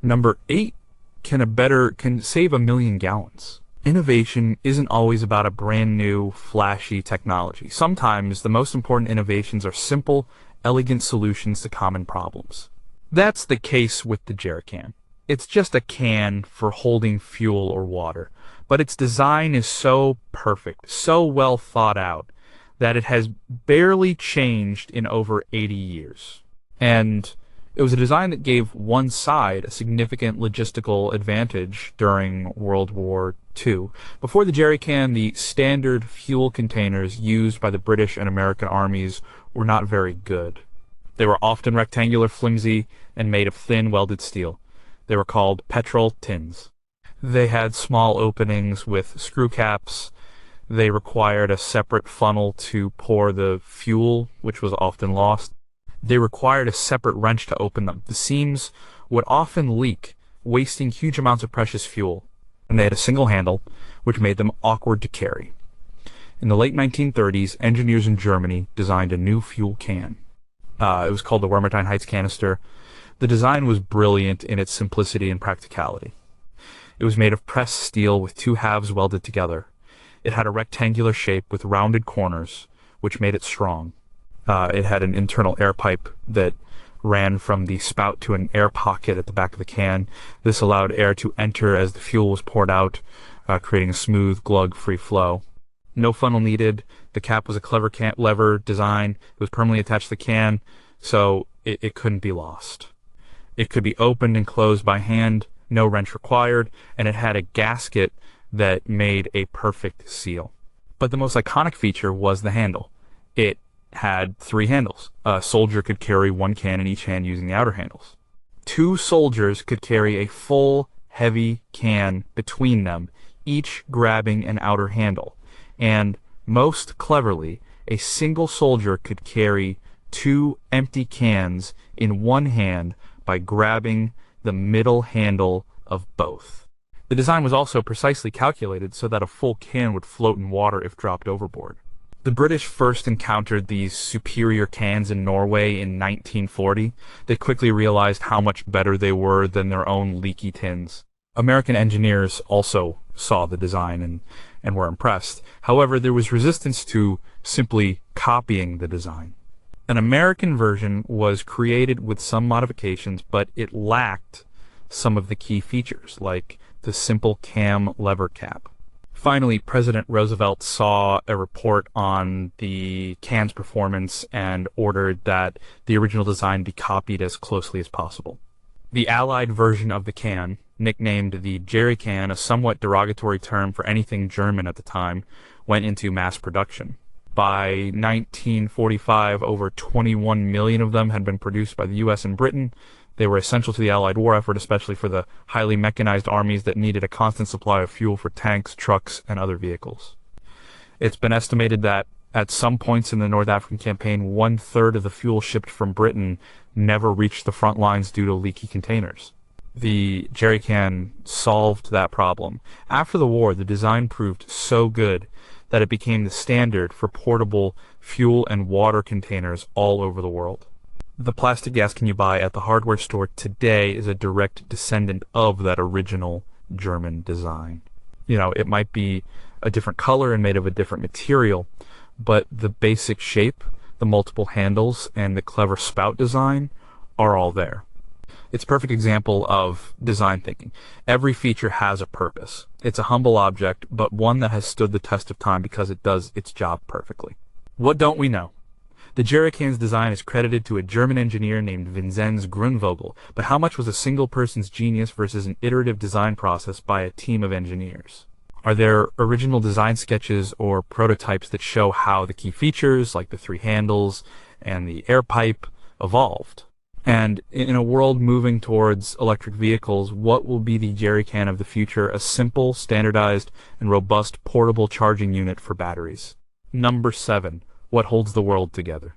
Number 8, can save 1 million gallons. Innovation isn't always about a brand new, flashy technology. Sometimes the most important innovations are simple, elegant solutions to common problems. That's the case with the jerrycan. It's just a can for holding fuel or water, but its design is so perfect, so well thought out, that it has barely changed in over 80 years. And it was a design that gave one side a significant logistical advantage during World War II. Before the jerrycan, the standard fuel containers used by the British and American armies were not very good. They were often rectangular, flimsy, and made of thin welded steel. They were called petrol tins. They had small openings with screw caps. They required a separate funnel to pour the fuel, which was often lost. They required a separate wrench to open them. The seams would often leak, wasting huge amounts of precious fuel. And they had a single handle, which made them awkward to carry. In the late 1930s, engineers in Germany designed a new fuel can. It was called the Wermersheim Heights canister. The design was brilliant in its simplicity and practicality. It was made of pressed steel with 2 halves welded together. It had a rectangular shape with rounded corners, which made it strong. It had an internal air pipe that ran from the spout to an air pocket at the back of the can. This allowed air to enter as the fuel was poured out, creating a smooth, glug-free flow. No funnel needed. The cap was a clever lever design. It was permanently attached to the can, so it couldn't be lost. It could be opened and closed by hand, no wrench required, and it had a gasket that made a perfect seal. But the most iconic feature was the handle. It had 3 handles. A soldier could carry 1 can in each hand using the outer handles. 2 soldiers could carry a full, heavy can between them, each grabbing an outer handle. And, most cleverly, a single soldier could carry 2 empty cans in 1 hand by grabbing the middle handle of both. The design was also precisely calculated so that a full can would float in water if dropped overboard. The British first encountered these superior cans in Norway in 1940. They quickly realized how much better they were than their own leaky tins. American engineers also saw the design and were impressed. However, there was resistance to simply copying the design. An American version was created with some modifications, but it lacked some of the key features, like the simple cam lever cap. Finally, President Roosevelt saw a report on the can's performance and ordered that the original design be copied as closely as possible. The Allied version of the can, nicknamed the jerrycan, a somewhat derogatory term for anything German at the time, went into mass production. By 1945, over 21 million of them had been produced by the U.S. and Britain. They were essential to the Allied war effort, especially for the highly mechanized armies that needed a constant supply of fuel for tanks, trucks, and other vehicles. It's been estimated that at some points in the North African campaign, 1/3 of the fuel shipped from Britain never reached the front lines due to leaky containers. The jerrycan solved that problem. After the war, the design proved so good that it became the standard for portable fuel and water containers all over the world. The plastic gas can you buy at the hardware store today is a direct descendant of that original German design. You know, it might be a different color and made of a different material, but the basic shape, the multiple handles, and the clever spout design are all there. It's a perfect example of design thinking. Every feature has a purpose. It's a humble object, but one that has stood the test of time because it does its job perfectly. What don't we know? The jerrycan's design is credited to a German engineer named Vinzenz Grunvogel, but how much was a single person's genius versus an iterative design process by a team of engineers? Are there original design sketches or prototypes that show how the key features, like the 3 handles and the air pipe, evolved? And in a world moving towards electric vehicles, what will be the jerrycan of the future? A simple, standardized, and robust portable charging unit for batteries. Number 7. What holds the world together?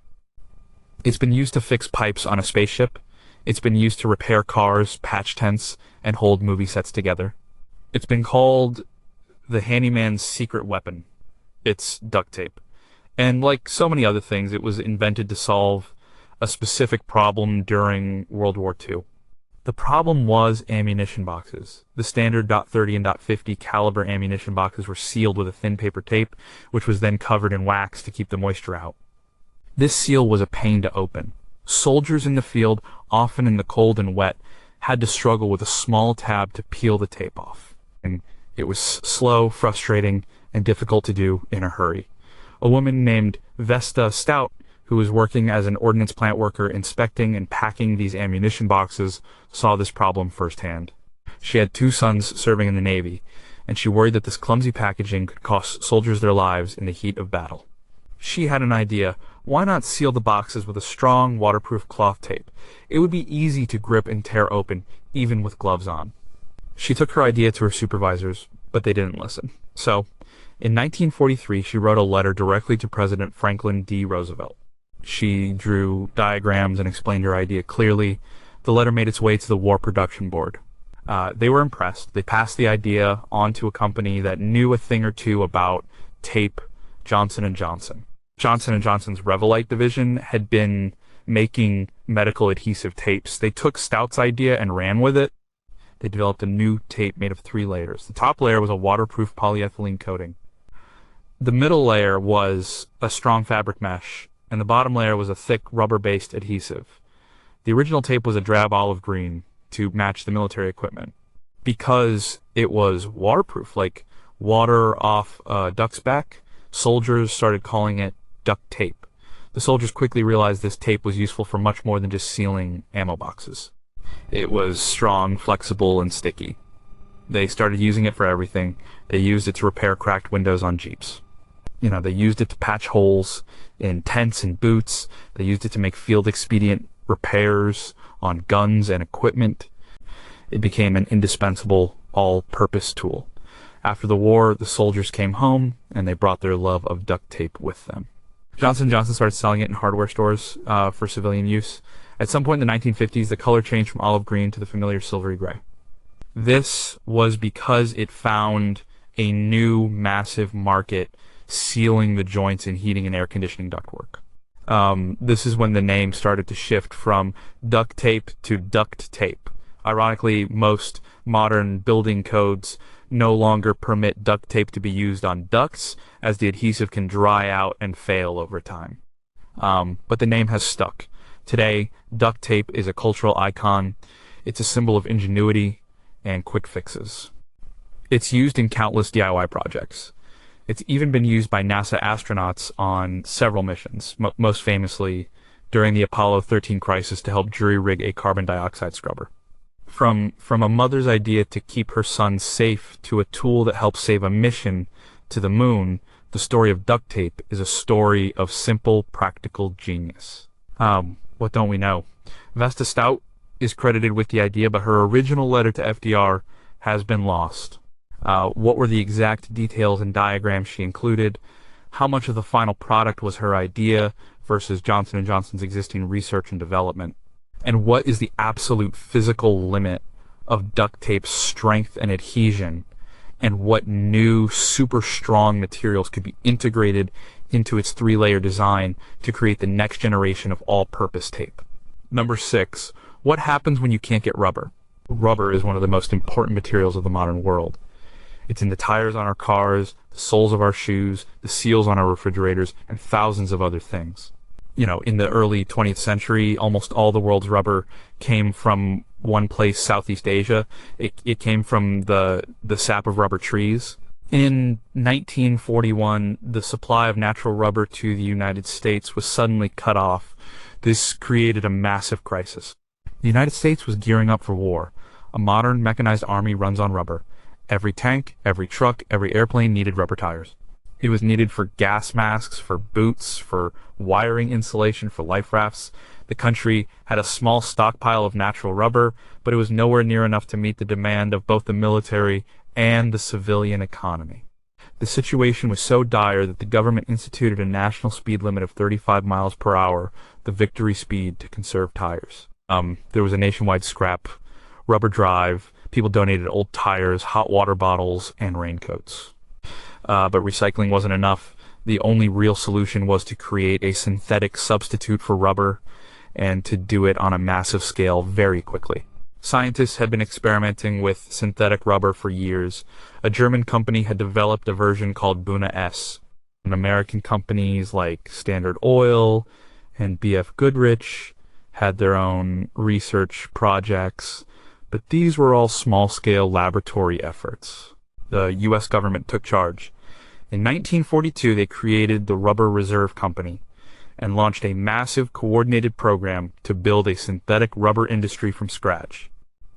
It's been used to fix pipes on a spaceship. It's been used to repair cars, patch tents, and hold movie sets together. It's been called the handyman's secret weapon. It's duct tape. And like so many other things, it was invented to solve a specific problem during World War II. The problem was ammunition boxes. The standard .30 and .50 caliber ammunition boxes were sealed with a thin paper tape, which was then covered in wax to keep the moisture out. This seal was a pain to open. Soldiers in the field, often in the cold and wet, had to struggle with a small tab to peel the tape off. And it was slow, frustrating, and difficult to do in a hurry. A woman named Vesta Stout, who was working as an ordnance plant worker inspecting and packing these ammunition boxes, saw this problem firsthand. She had 2 sons serving in the Navy, and she worried that this clumsy packaging could cost soldiers their lives in the heat of battle. She had an idea. Why not seal the boxes with a strong, waterproof cloth tape? It would be easy to grip and tear open, even with gloves on. She took her idea to her supervisors, but they didn't listen. So, in 1943, she wrote a letter directly to President Franklin D. Roosevelt. She drew diagrams and explained her idea clearly. The letter made its way to the War Production Board. They were impressed. They passed the idea on to a company that knew a thing or two about tape, Johnson & Johnson. Johnson & Johnson's Revelite division had been making medical adhesive tapes. They took Stout's idea and ran with it. They developed a new tape made of 3 layers. The top layer was a waterproof polyethylene coating. The middle layer was a strong fabric mesh, and the bottom layer was a thick rubber-based adhesive. The original tape was a drab olive green to match the military equipment. Because it was waterproof, like water off a duck's back, soldiers started calling it duct tape. The soldiers quickly realized this tape was useful for much more than just sealing ammo boxes. It was strong, flexible, and sticky. They started using it for everything. They used it to repair cracked windows on Jeeps. They used it to patch holes in tents and boots. They used it to make field expedient repairs on guns and equipment. It became an indispensable all-purpose tool. After the war, the soldiers came home, and they brought their love of duct tape with them. Johnson & Johnson started selling it in hardware stores for civilian use. At some point in the 1950s, the color changed from olive green to the familiar silvery gray. This was because it found a new massive market sealing the joints in heating and air conditioning ductwork. This is when the name started to shift from duct tape to duct tape. Ironically, most modern building codes no longer permit duct tape to be used on ducts, as the adhesive can dry out and fail over time. But the name has stuck. Today, duct tape is a cultural icon. It's a symbol of ingenuity and quick fixes. It's used in countless DIY projects. It's even been used by NASA astronauts on several missions, most famously during the Apollo 13 crisis to help jury-rig a carbon dioxide scrubber. From a mother's idea to keep her son safe to a tool that helps save a mission to the moon, the story of duct tape is a story of simple, practical genius. What don't we know? Vesta Stout is credited with the idea, but her original letter to FDR has been lost. What were the exact details and diagrams she included? How much of the final product was her idea versus Johnson & Johnson's existing research and development? And what is the absolute physical limit of duct tape's strength and adhesion? And what new super strong materials could be integrated into its 3-layer design to create the next generation of all-purpose tape? Number 6, what happens when you can't get rubber? Rubber is one of the most important materials of the modern world. It's in the tires on our cars, the soles of our shoes, the seals on our refrigerators, and thousands of other things. In the early 20th century, almost all the world's rubber came from one place, Southeast Asia. It came from the sap of rubber trees. In 1941, the supply of natural rubber to the United States was suddenly cut off. This created a massive crisis. The United States was gearing up for war. A modern mechanized army runs on rubber. Every tank, every truck, every airplane needed rubber tires. It was needed for gas masks, for boots, for wiring insulation, for life rafts. The country had a small stockpile of natural rubber, but it was nowhere near enough to meet the demand of both the military and the civilian economy. The situation was so dire that the government instituted a national speed limit of 35 miles per hour, the victory speed, to conserve tires. There was a nationwide scrap rubber drive. People donated old tires, hot water bottles, and raincoats. but recycling wasn't enough. The only real solution was to create a synthetic substitute for rubber, and to do it on a massive scale very quickly. Scientists had been experimenting with synthetic rubber for years. A German company had developed a version called Buna S. And American companies like Standard Oil and BF Goodrich had their own research projects, but these were all small-scale laboratory efforts. The US government took charge. In 1942, they created the Rubber Reserve Company and launched a massive coordinated program to build a synthetic rubber industry from scratch.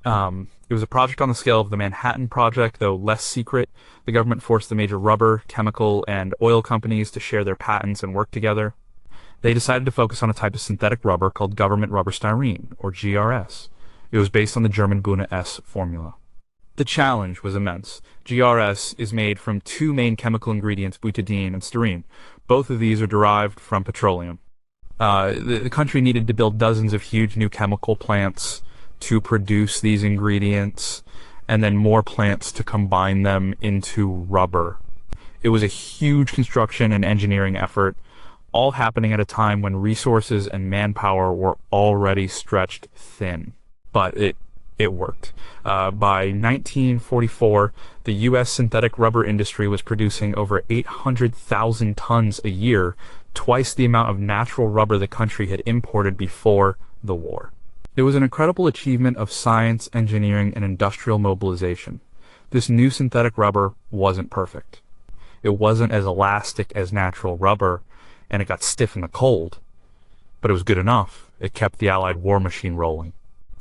It was a project on the scale of the Manhattan Project, though less secret. The government forced the major rubber, chemical, and oil companies to share their patents and work together. They decided to focus on a type of synthetic rubber called government rubber styrene, or GRS. It was based on the German Buna S formula. The challenge was immense. GRS is made from two main chemical ingredients, butadiene and styrene. Both of these are derived from petroleum. The country needed to build dozens of huge new chemical plants to produce these ingredients, and then more plants to combine them into rubber. It was a huge construction and engineering effort, all happening at a time when resources and manpower were already stretched thin. But it worked. By 1944, the U.S. synthetic rubber industry was producing over 800,000 tons a year, twice the amount of natural rubber the country had imported before the war. It was an incredible achievement of science, engineering, and industrial mobilization. This new synthetic rubber wasn't perfect. It wasn't as elastic as natural rubber, and it got stiff in the cold. But it was good enough. It kept the Allied war machine rolling.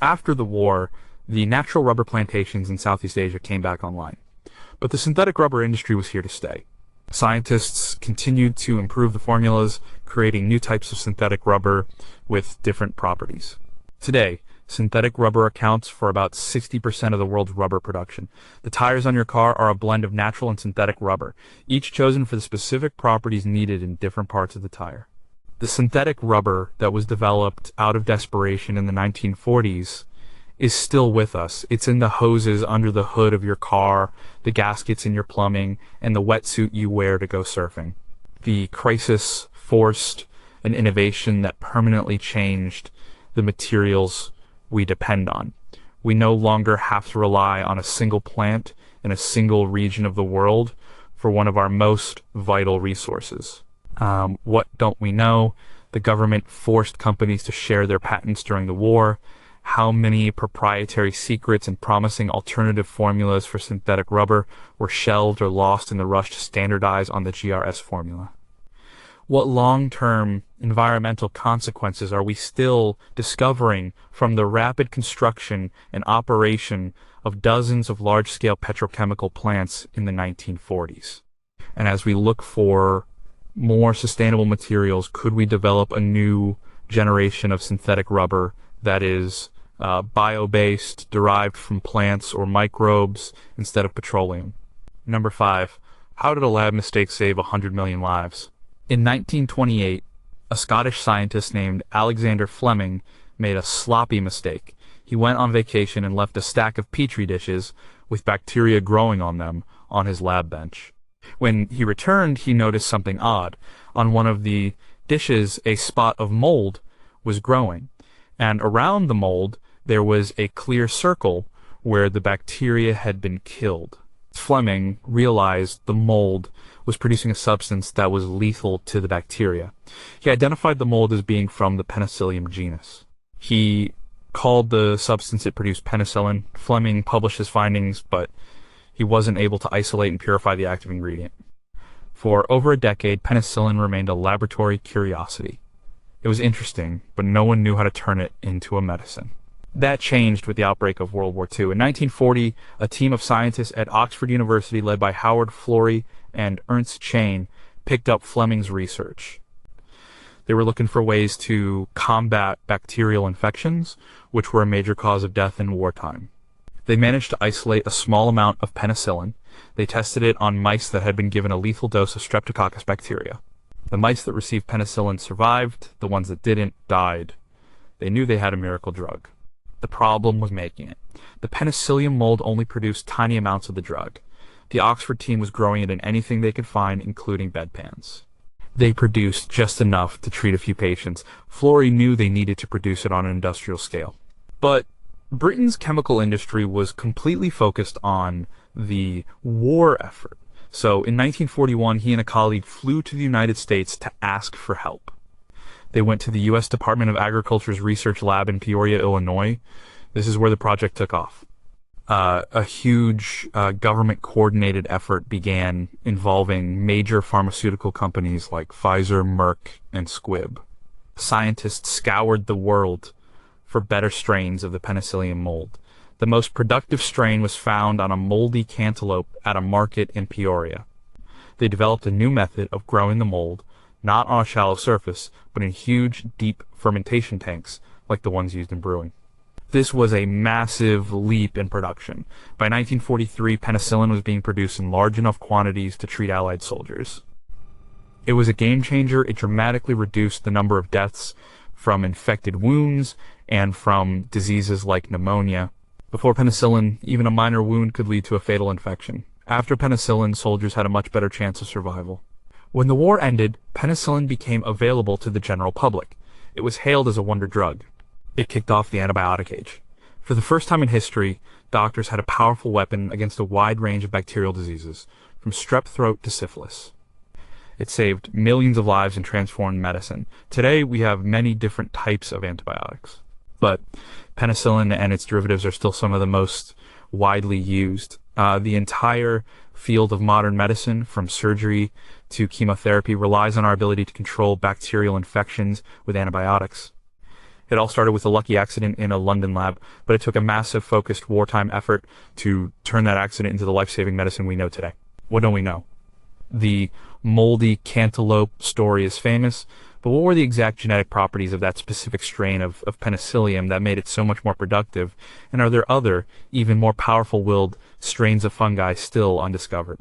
After the war, the natural rubber plantations in Southeast Asia came back online. But the synthetic rubber industry was here to stay. Scientists continued to improve the formulas, creating new types of synthetic rubber with different properties. Today, synthetic rubber accounts for about 60% of the world's rubber production. The tires on your car are a blend of natural and synthetic rubber, each chosen for the specific properties needed in different parts of the tire. The synthetic rubber that was developed out of desperation in the 1940s is still with us. It's in the hoses under the hood of your car, the gaskets in your plumbing, and the wetsuit you wear to go surfing. The crisis forced an innovation that permanently changed the materials we depend on. We no longer have to rely on a single plant in a single region of the world for one of our most vital resources. What don't we know? The government forced companies to share their patents during the war. How many proprietary secrets and promising alternative formulas for synthetic rubber were shelved or lost in the rush to standardize on the GRS formula? What long-term environmental consequences are we still discovering from the rapid construction and operation of dozens of large-scale petrochemical plants in the 1940s? And as we look for more sustainable materials, could we develop a new generation of synthetic rubber that is bio-based, derived from plants or microbes instead of petroleum? Number 5, how did a lab mistake save 100 million lives? In 1928, a Scottish scientist named Alexander Fleming made a sloppy mistake. He went on vacation and left a stack of petri dishes with bacteria growing on them on his lab bench. When he returned, he noticed something odd. On one of the dishes, a spot of mold was growing, and around the mold, there was a clear circle where the bacteria had been killed. Fleming realized the mold was producing a substance that was lethal to the bacteria. He identified the mold as being from the Penicillium genus. He called the substance it produced penicillin. Fleming published his findings, but he wasn't able to isolate and purify the active ingredient. For over a decade, penicillin remained a laboratory curiosity. It was interesting, but no one knew how to turn it into a medicine. That changed with the outbreak of World War II. In 1940, a team of scientists at Oxford University, led by Howard Florey and Ernst Chain, picked up Fleming's research. They were looking for ways to combat bacterial infections, which were a major cause of death in wartime. They managed to isolate a small amount of penicillin. They tested it on mice that had been given a lethal dose of Streptococcus bacteria. The mice that received penicillin survived. The ones that didn't died. They knew they had a miracle drug. The problem was making it. The penicillium mold only produced tiny amounts of the drug. The Oxford team was growing it in anything they could find, including bedpans. They produced just enough to treat a few patients. Florey knew they needed to produce it on an industrial scale. But Britain's chemical industry was completely focused on the war effort. So in 1941, he and a colleague flew to the United States to ask for help. They went to the U.S. Department of Agriculture's research lab in Peoria, Illinois. This is where the project took off. A huge government-coordinated effort began involving major pharmaceutical companies like Pfizer, Merck, and Squibb. Scientists scoured the world for better strains of the penicillium mold. The most productive strain was found on a moldy cantaloupe at a market in Peoria. They developed a new method of growing the mold, not on a shallow surface, but in huge, deep fermentation tanks like the ones used in brewing. This was a massive leap in production. By 1943, penicillin was being produced in large enough quantities to treat Allied soldiers. It was a game changer. It dramatically reduced the number of deaths from infected wounds and from diseases like pneumonia. Before penicillin, even a minor wound could lead to a fatal infection. After penicillin, soldiers had a much better chance of survival. When the war ended, penicillin became available to the general public. It was hailed as a wonder drug. It kicked off the antibiotic age. For the first time in history, doctors had a powerful weapon against a wide range of bacterial diseases, from strep throat to syphilis. It saved millions of lives and transformed medicine. Today, we have many different types of antibiotics, but penicillin and its derivatives are still some of the most widely used. The entire field of modern medicine, from surgery to chemotherapy, relies on our ability to control bacterial infections with antibiotics. It all started with a lucky accident in a London lab, but it took a massive, focused wartime effort to turn that accident into the life-saving medicine we know today. What don't we know? The moldy cantaloupe story is famous, but what were the exact genetic properties of that specific strain of penicillium that made it so much more productive? And are there other, even more powerful-willed strains of fungi still undiscovered?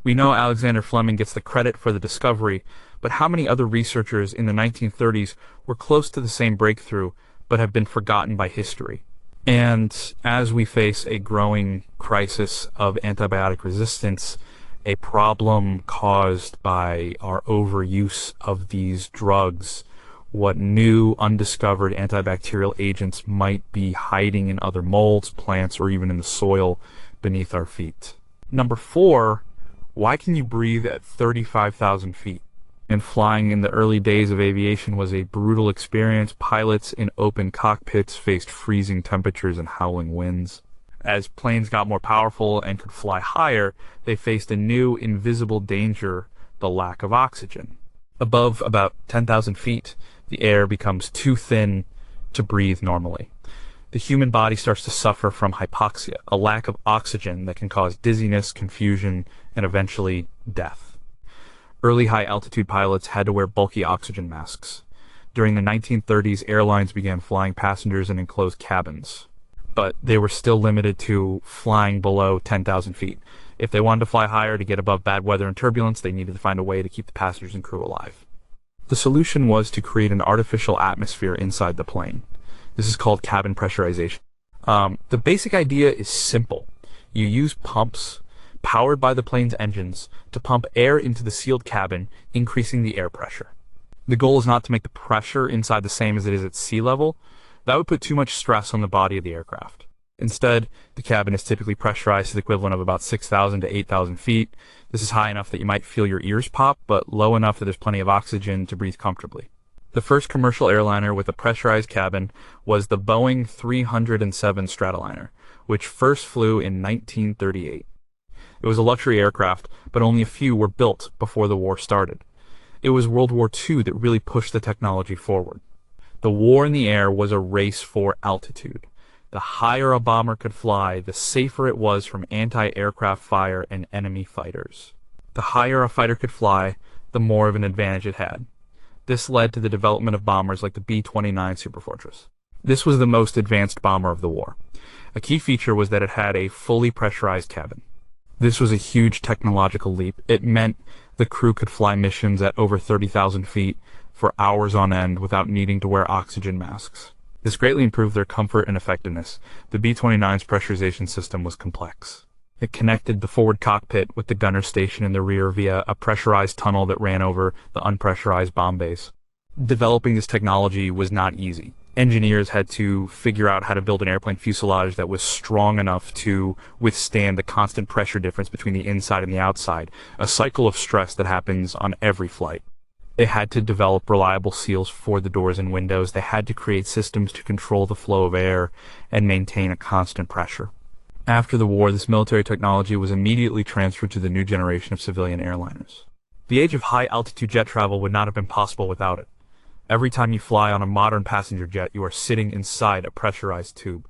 We know Alexander Fleming gets the credit for the discovery, but how many other researchers in the 1930s were close to the same breakthrough but have been forgotten by history? And as we face a growing crisis of antibiotic resistance, a problem caused by our overuse of these drugs, what new undiscovered antibacterial agents might be hiding in other molds, plants, or even in the soil beneath our feet? Number 4, why can you breathe at 35,000 feet? And flying in the early days of aviation was a brutal experience. Pilots in open cockpits faced freezing temperatures and howling winds. As planes got more powerful and could fly higher, they faced a new invisible danger, the lack of oxygen. Above about 10,000 feet, the air becomes too thin to breathe normally. The human body starts to suffer from hypoxia, a lack of oxygen that can cause dizziness, confusion, and eventually death. Early high-altitude pilots had to wear bulky oxygen masks. During the 1930s, airlines began flying passengers in enclosed cabins, but they were still limited to flying below 10,000 feet. If they wanted to fly higher to get above bad weather and turbulence, they needed to find a way to keep the passengers and crew alive. The solution was to create an artificial atmosphere inside the plane. This is called cabin pressurization. The basic idea is simple. You use pumps powered by the plane's engines to pump air into the sealed cabin, increasing the air pressure. The goal is not to make the pressure inside the same as it is at sea level. That would put too much stress on the body of the aircraft. Instead, the cabin is typically pressurized to the equivalent of about 6,000 to 8,000 feet. This is high enough that you might feel your ears pop, but low enough that there's plenty of oxygen to breathe comfortably. The first commercial airliner with a pressurized cabin was the Boeing 307 Stratoliner, which first flew in 1938. It was a luxury aircraft, but only a few were built before the war started. It was World War II that really pushed the technology forward. The war in the air was a race for altitude. The higher a bomber could fly, the safer it was from anti-aircraft fire and enemy fighters. The higher a fighter could fly, the more of an advantage it had. This led to the development of bombers like the B-29 Superfortress. This was the most advanced bomber of the war. A key feature was that it had a fully pressurized cabin. This was a huge technological leap. It meant the crew could fly missions at over 30,000 feet for hours on end without needing to wear oxygen masks. This greatly improved their comfort and effectiveness. The B-29's pressurization system was complex. It connected the forward cockpit with the gunner station in the rear via a pressurized tunnel that ran over the unpressurized bomb base. Developing this technology was not easy. Engineers had to figure out how to build an airplane fuselage that was strong enough to withstand the constant pressure difference between the inside and the outside, a cycle of stress that happens on every flight. They had to develop reliable seals for the doors and windows. They had to create systems to control the flow of air and maintain a constant pressure. After the war, this military technology was immediately transferred to the new generation of civilian airliners. The age of high-altitude jet travel would not have been possible without it. Every time you fly on a modern passenger jet, you are sitting inside a pressurized tube.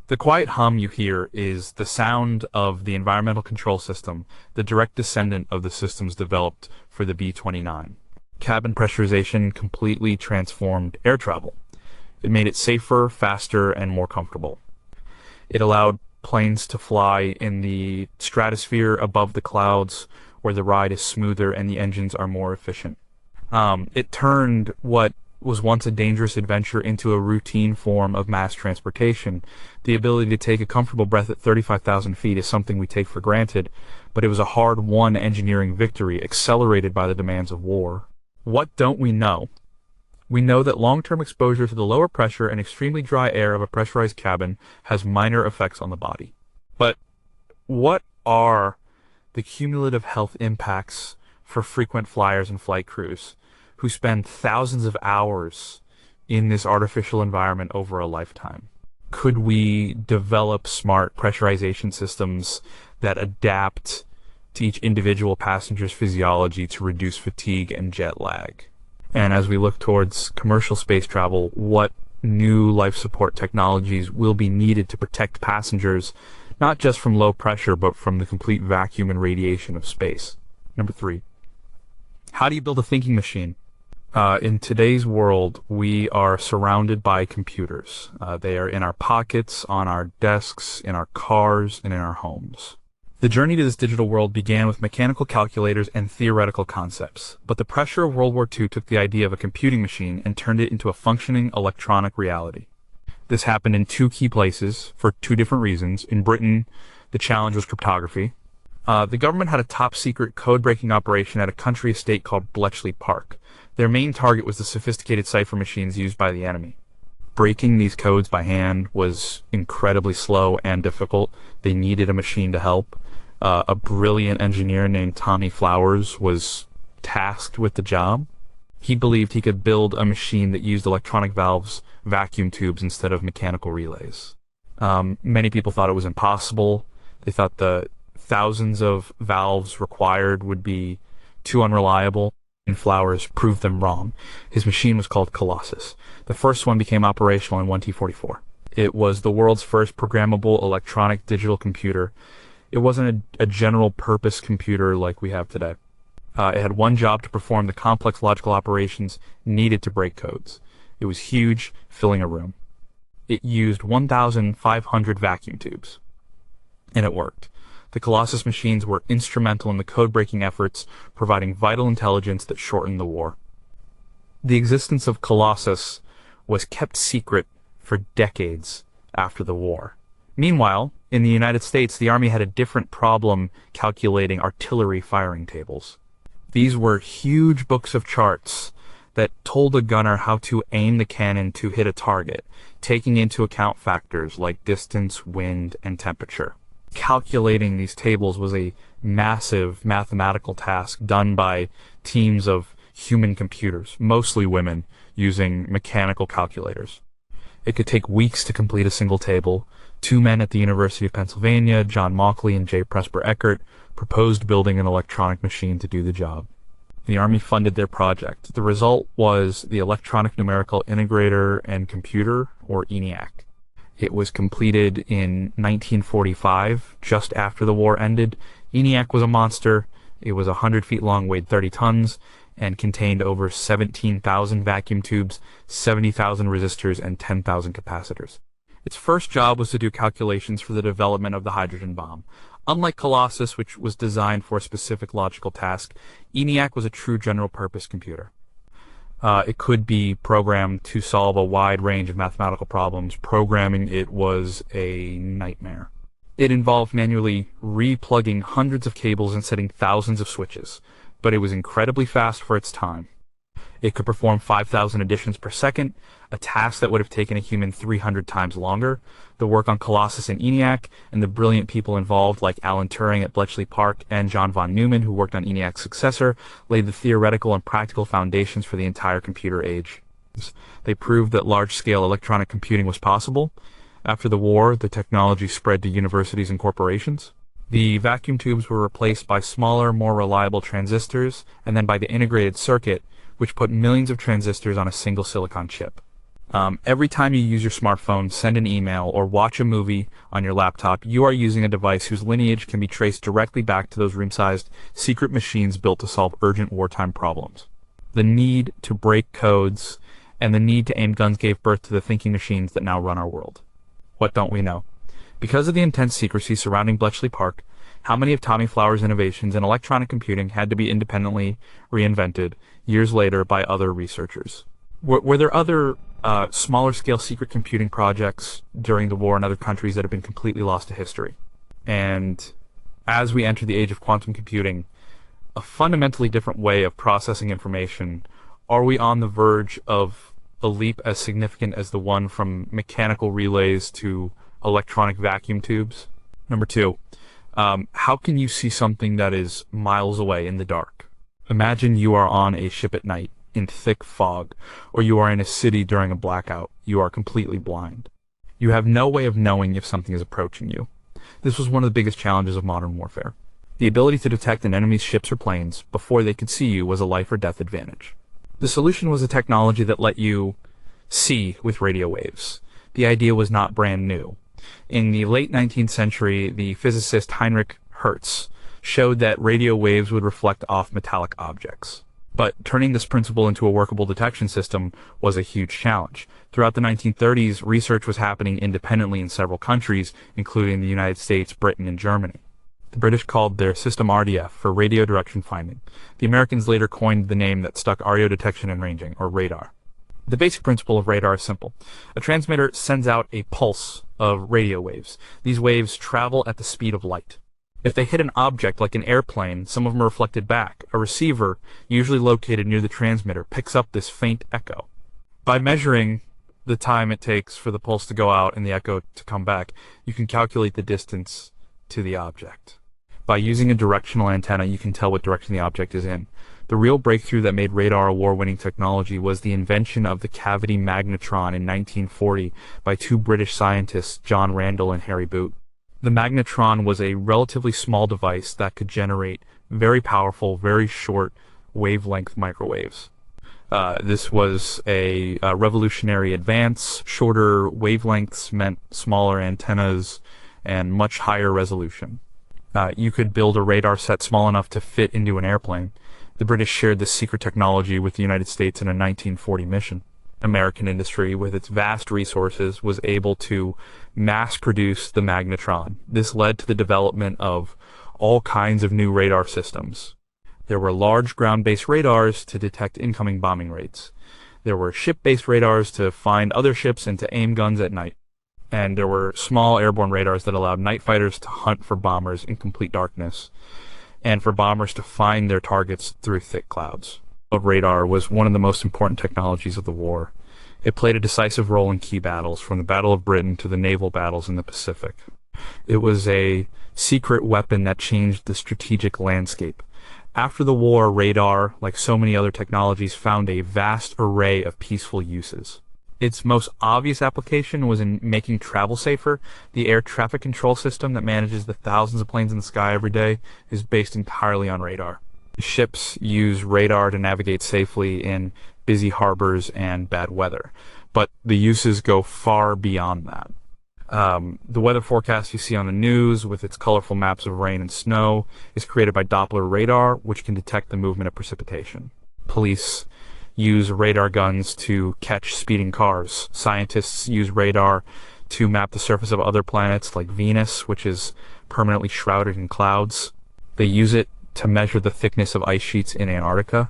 The quiet hum you hear is the sound of the environmental control system, the direct descendant of the systems developed for the B-29. Cabin pressurization completely transformed air travel. It made it safer, faster, and more comfortable. It allowed planes to fly in the stratosphere above the clouds, where the ride is smoother and the engines are more efficient. It turned what was once a dangerous adventure into a routine form of mass transportation. The ability to take a comfortable breath at 35,000 feet is something we take for granted, but it was a hard-won engineering victory accelerated by the demands of war. What don't we know? We know that long-term exposure to the lower pressure and extremely dry air of a pressurized cabin has minor effects on the body. But what are the cumulative health impacts for frequent flyers and flight crews who spend thousands of hours in this artificial environment over a lifetime? Could we develop smart pressurization systems that adapt to each individual passenger's physiology to reduce fatigue and jet lag? And as we look towards commercial space travel, what new life support technologies will be needed to protect passengers, not just from low pressure, but from the complete vacuum and radiation of space? Number 3, how do you build a thinking machine? In today's world, we are surrounded by computers. They are in our pockets, on our desks, in our cars, and in our homes. The journey to this digital world began with mechanical calculators and theoretical concepts, but the pressure of World War II took the idea of a computing machine and turned it into a functioning electronic reality. This happened in 2 key places for 2 different reasons. In Britain, the challenge was cryptography. The government had a top-secret code-breaking operation at a country estate called Bletchley Park. Their main target was the sophisticated cipher machines used by the enemy. Breaking these codes by hand was incredibly slow and difficult. They needed a machine to help. A brilliant engineer named Tommy Flowers was tasked with the job. He believed he could build a machine that used electronic valves, vacuum tubes, instead of mechanical relays. Many people thought it was impossible. They thought the thousands of valves required would be too unreliable, and Flowers proved them wrong. His machine was called Colossus. The first one became operational in 1T44. It was the world's first programmable electronic digital computer. It wasn't a general purpose computer like we have today. It had one job: to perform the complex logical operations needed to break codes. It was huge, filling a room. It used 1,500 vacuum tubes, and it worked. The Colossus machines were instrumental in the code-breaking efforts, providing vital intelligence that shortened the war. The existence of Colossus was kept secret for decades after the war. Meanwhile, in the United States, the Army had a different problem calculating artillery firing tables. These were huge books of charts that told a gunner how to aim the cannon to hit a target, taking into account factors like distance, wind, and temperature. Calculating these tables was a massive mathematical task done by teams of human computers, mostly women, using mechanical calculators. It could take weeks to complete a single table. 2 men at the University of Pennsylvania, John Mauchly and J. Presper Eckert, proposed building an electronic machine to do the job. The Army funded their project. The result was the Electronic Numerical Integrator and Computer, or ENIAC. It was completed in 1945, just after the war ended. ENIAC was a monster. It was 100 feet long, weighed 30 tons, and contained over 17,000 vacuum tubes, 70,000 resistors, and 10,000 capacitors. Its first job was to do calculations for the development of the hydrogen bomb. Unlike Colossus, which was designed for a specific logical task, ENIAC was a true general-purpose computer. It could be programmed to solve a wide range of mathematical problems. Programming it was a nightmare. It involved manually replugging hundreds of cables and setting thousands of switches, but it was incredibly fast for its time. It could perform 5,000 additions per second, a task that would have taken a human 300 times longer. The work on Colossus and ENIAC, and the brilliant people involved like Alan Turing at Bletchley Park and John von Neumann, who worked on ENIAC's successor, laid the theoretical and practical foundations for the entire computer age. They proved that large-scale electronic computing was possible. After the war, the technology spread to universities and corporations. The vacuum tubes were replaced by smaller, more reliable transistors, and then by the integrated circuit, which put millions of transistors on a single silicon chip. Every time you use your smartphone, send an email, or watch a movie on your laptop, you are using a device whose lineage can be traced directly back to those room-sized secret machines built to solve urgent wartime problems. The need to break codes and the need to aim guns gave birth to the thinking machines that now run our world. What don't we know? Because of the intense secrecy surrounding Bletchley Park, how many of Tommy Flower's innovations in electronic computing had to be independently reinvented years later by other researchers? Were there other smaller-scale secret computing projects during the war in other countries that have been completely lost to history? And as we enter the age of quantum computing, a fundamentally different way of processing information, are we on the verge of a leap as significant as the one from mechanical relays to electronic vacuum tubes? Number two, how can you see something that is miles away in the dark? Imagine you are on a ship at night in thick fog, or you are in a city during a blackout. You are completely blind. You have no way of knowing if something is approaching you. This was one of the biggest challenges of modern warfare. The ability to detect an enemy's ships or planes before they could see you was a life or death advantage. The solution was a technology that let you see with radio waves. The idea was not brand new. In the late 19th century, the physicist Heinrich Hertz showed that radio waves would reflect off metallic objects. But turning this principle into a workable detection system was a huge challenge. Throughout the 1930s, research was happening independently in several countries, including the United States, Britain, and Germany. The British called their system RDF for radio direction finding. The Americans later coined the name that stuck RO detection and ranging, or radar. The basic principle of radar is simple. A transmitter sends out a pulse of radio waves. These waves travel at the speed of light. If they hit an object like an airplane, some of them are reflected back. A receiver, usually located near the transmitter, picks up this faint echo. By measuring the time it takes for the pulse to go out and the echo to come back, you can calculate the distance to the object. By using a directional antenna, you can tell what direction the object is in. The real breakthrough that made radar a war-winning technology was the invention of the cavity magnetron in 1940 by two British scientists, John Randall and Harry Boot. The magnetron was a relatively small device that could generate very powerful, very short wavelength microwaves. This was a revolutionary advance. Shorter wavelengths meant smaller antennas and much higher resolution. You could build a radar set small enough to fit into an airplane. The British shared this secret technology with the United States in a 1940 mission. American industry, with its vast resources, was able to mass-produce the magnetron. This led to the development of all kinds of new radar systems. There were large ground-based radars to detect incoming bombing rates. There were ship-based radars to find other ships and to aim guns at night. And there were small airborne radars that allowed night fighters to hunt for bombers in complete darkness, and for bombers to find their targets through thick clouds. Radar was one of the most important technologies of the war. It played a decisive role in key battles, from the Battle of Britain to the naval battles in the Pacific. It was a secret weapon that changed the strategic landscape. After the war, radar, like so many other technologies, found a vast array of peaceful uses. Its most obvious application was in making travel safer. The air traffic control system that manages the thousands of planes in the sky every day is based entirely on radar. Ships use radar to navigate safely in busy harbors and bad weather, but the uses go far beyond that. The weather forecast you see on the news with its colorful maps of rain and snow is created by Doppler radar, which can detect the movement of precipitation. Police use radar guns to catch speeding cars. Scientists use radar to map the surface of other planets like Venus, which is permanently shrouded in clouds. They use it to measure the thickness of ice sheets in Antarctica.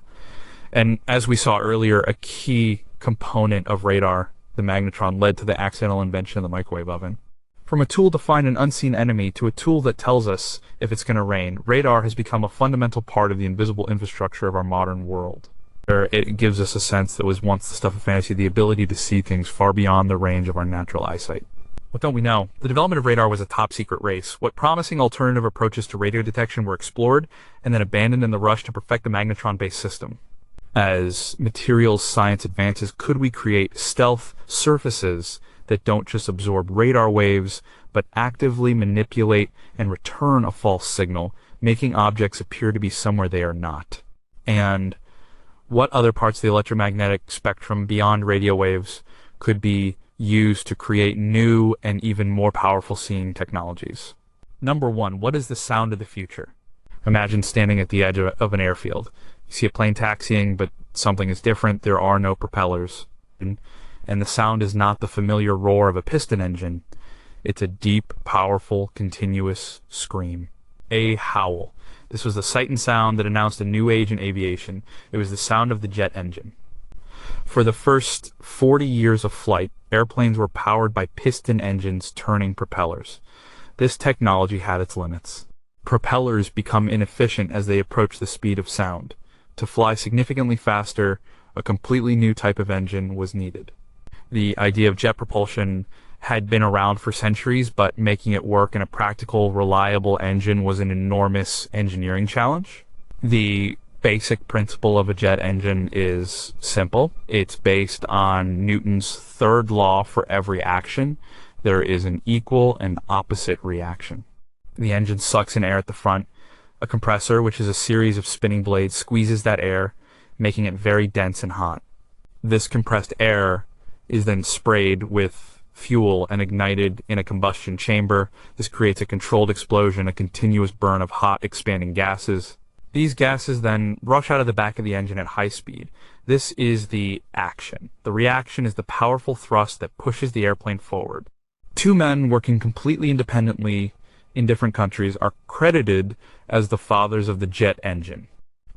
And as we saw earlier, a key component of radar, the magnetron, led to the accidental invention of the microwave oven. From a tool to find an unseen enemy to a tool that tells us if it's going to rain, radar has become a fundamental part of the invisible infrastructure of our modern world. It gives us a sense that was once the stuff of fantasy, the ability to see things far beyond the range of our natural eyesight. What don't we know? The development of radar was a top-secret race. What promising alternative approaches to radio detection were explored and then abandoned in the rush to perfect the magnetron-based system? As materials science advances, could we create stealth surfaces that don't just absorb radar waves, but actively manipulate and return a false signal, making objects appear to be somewhere they are not? And what other parts of the electromagnetic spectrum beyond radio waves could be used to create new and even more powerful seeing technologies? Number one, what is the sound of the future? Imagine standing at the edge of an airfield. You see a plane taxiing, but something is different. There are no propellers. And the sound is not the familiar roar of a piston engine. It's a deep, powerful, continuous scream. A howl. This was the sight and sound that announced a new age in aviation. It was the sound of the jet engine. For the first 40 years of flight, airplanes were powered by piston engines turning propellers. This technology had its limits. Propellers become inefficient as they approach the speed of sound. To fly significantly faster, a completely new type of engine was needed. The idea of jet propulsion had been around for centuries, but making it work in a practical, reliable engine was an enormous engineering challenge. The basic principle of a jet engine is simple. It's based on Newton's third law: for every action, there is an equal and opposite reaction. The engine sucks in air at the front. A compressor, which is a series of spinning blades, squeezes that air, making it very dense and hot. This compressed air is then sprayed with fuel and ignited in a combustion chamber. This creates a controlled explosion, a continuous burn of hot, expanding gases. These gases then rush out of the back of the engine at high speed. This is the action. The reaction is the powerful thrust that pushes the airplane forward. Two men working completely independently in different countries are credited as the fathers of the jet engine.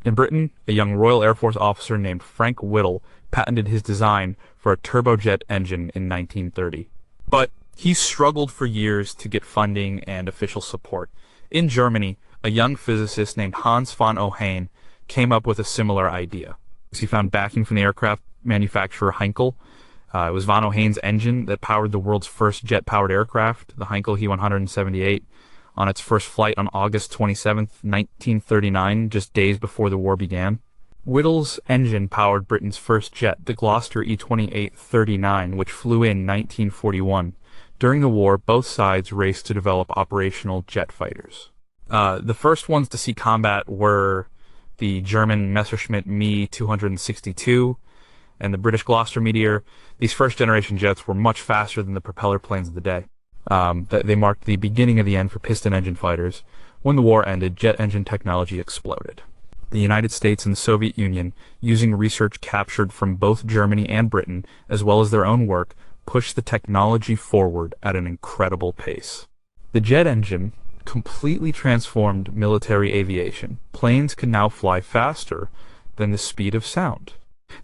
In Britain, a young Royal Air Force officer named Frank Whittle patented his design for a turbojet engine in 1930. But he struggled for years to get funding and official support. In Germany, a young physicist named Hans von Ohain came up with a similar idea. He found backing from the aircraft manufacturer Heinkel. It was von Ohain's engine that powered the world's first jet-powered aircraft, the Heinkel He-178, on its first flight on August 27, 1939, just days before the war began. Whittle's engine powered Britain's first jet, the Gloucester E-28-39, which flew in 1941. During the war, both sides raced to develop operational jet fighters. The first ones to see combat were the German Messerschmitt Me 262 and the British Gloucester Meteor. These first-generation jets were much faster than the propeller planes of the day. They marked the beginning of the end for piston engine fighters. When the war ended, jet engine technology exploded. The United States and the Soviet Union, using research captured from both Germany and Britain, as well as their own work, pushed the technology forward at an incredible pace. The jet engine completely transformed military aviation. Planes could now fly faster than the speed of sound.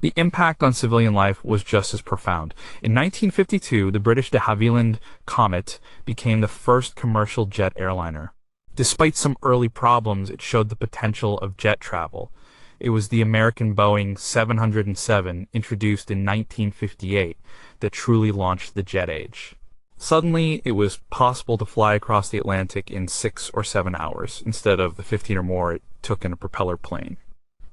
The impact on civilian life was just as profound. In 1952, the British de Havilland Comet became the first commercial jet airliner. Despite some early problems, it showed the potential of jet travel. It was the American Boeing 707, introduced in 1958, that truly launched the jet age. Suddenly, it was possible to fly across the Atlantic in 6 or 7 hours, instead of the 15 or more it took in a propeller plane.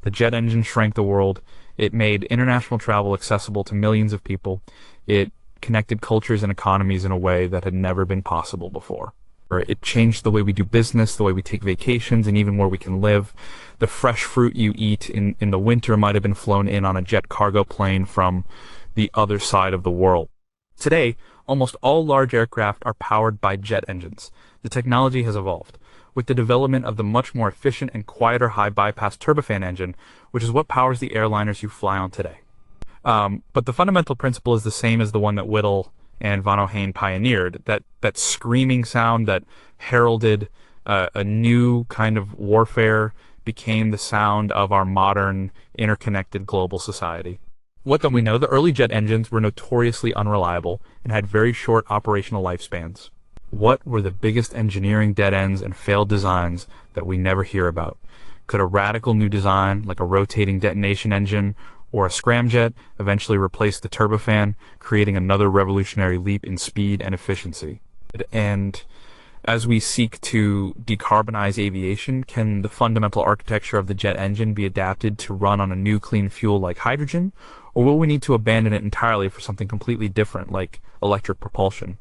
The jet engine shrank the world. It made international travel accessible to millions of people. It connected cultures and economies in a way that had never been possible before. It changed the way we do business, the way we take vacations, and even where we can live. The fresh fruit you eat in the winter might have been flown in on a jet cargo plane from the other side of the world. Today, almost all large aircraft are powered by jet engines. The technology has evolved, with the development of the much more efficient and quieter high-bypass turbofan engine, which is what powers the airliners you fly on today. But the fundamental principle is the same as the one that Whittle and von Ohain pioneered, that screaming sound that heralded a new kind of warfare became the sound of our modern, interconnected global society. What don't we know? The early jet engines were notoriously unreliable and had very short operational lifespans. What were the biggest engineering dead ends and failed designs that we never hear about? Could a radical new design, like a rotating detonation engine or a scramjet, eventually replace the turbofan, creating another revolutionary leap in speed and efficiency? And as we seek to decarbonize aviation, can the fundamental architecture of the jet engine be adapted to run on a new clean fuel like hydrogen, or will we need to abandon it entirely for something completely different like electric propulsion?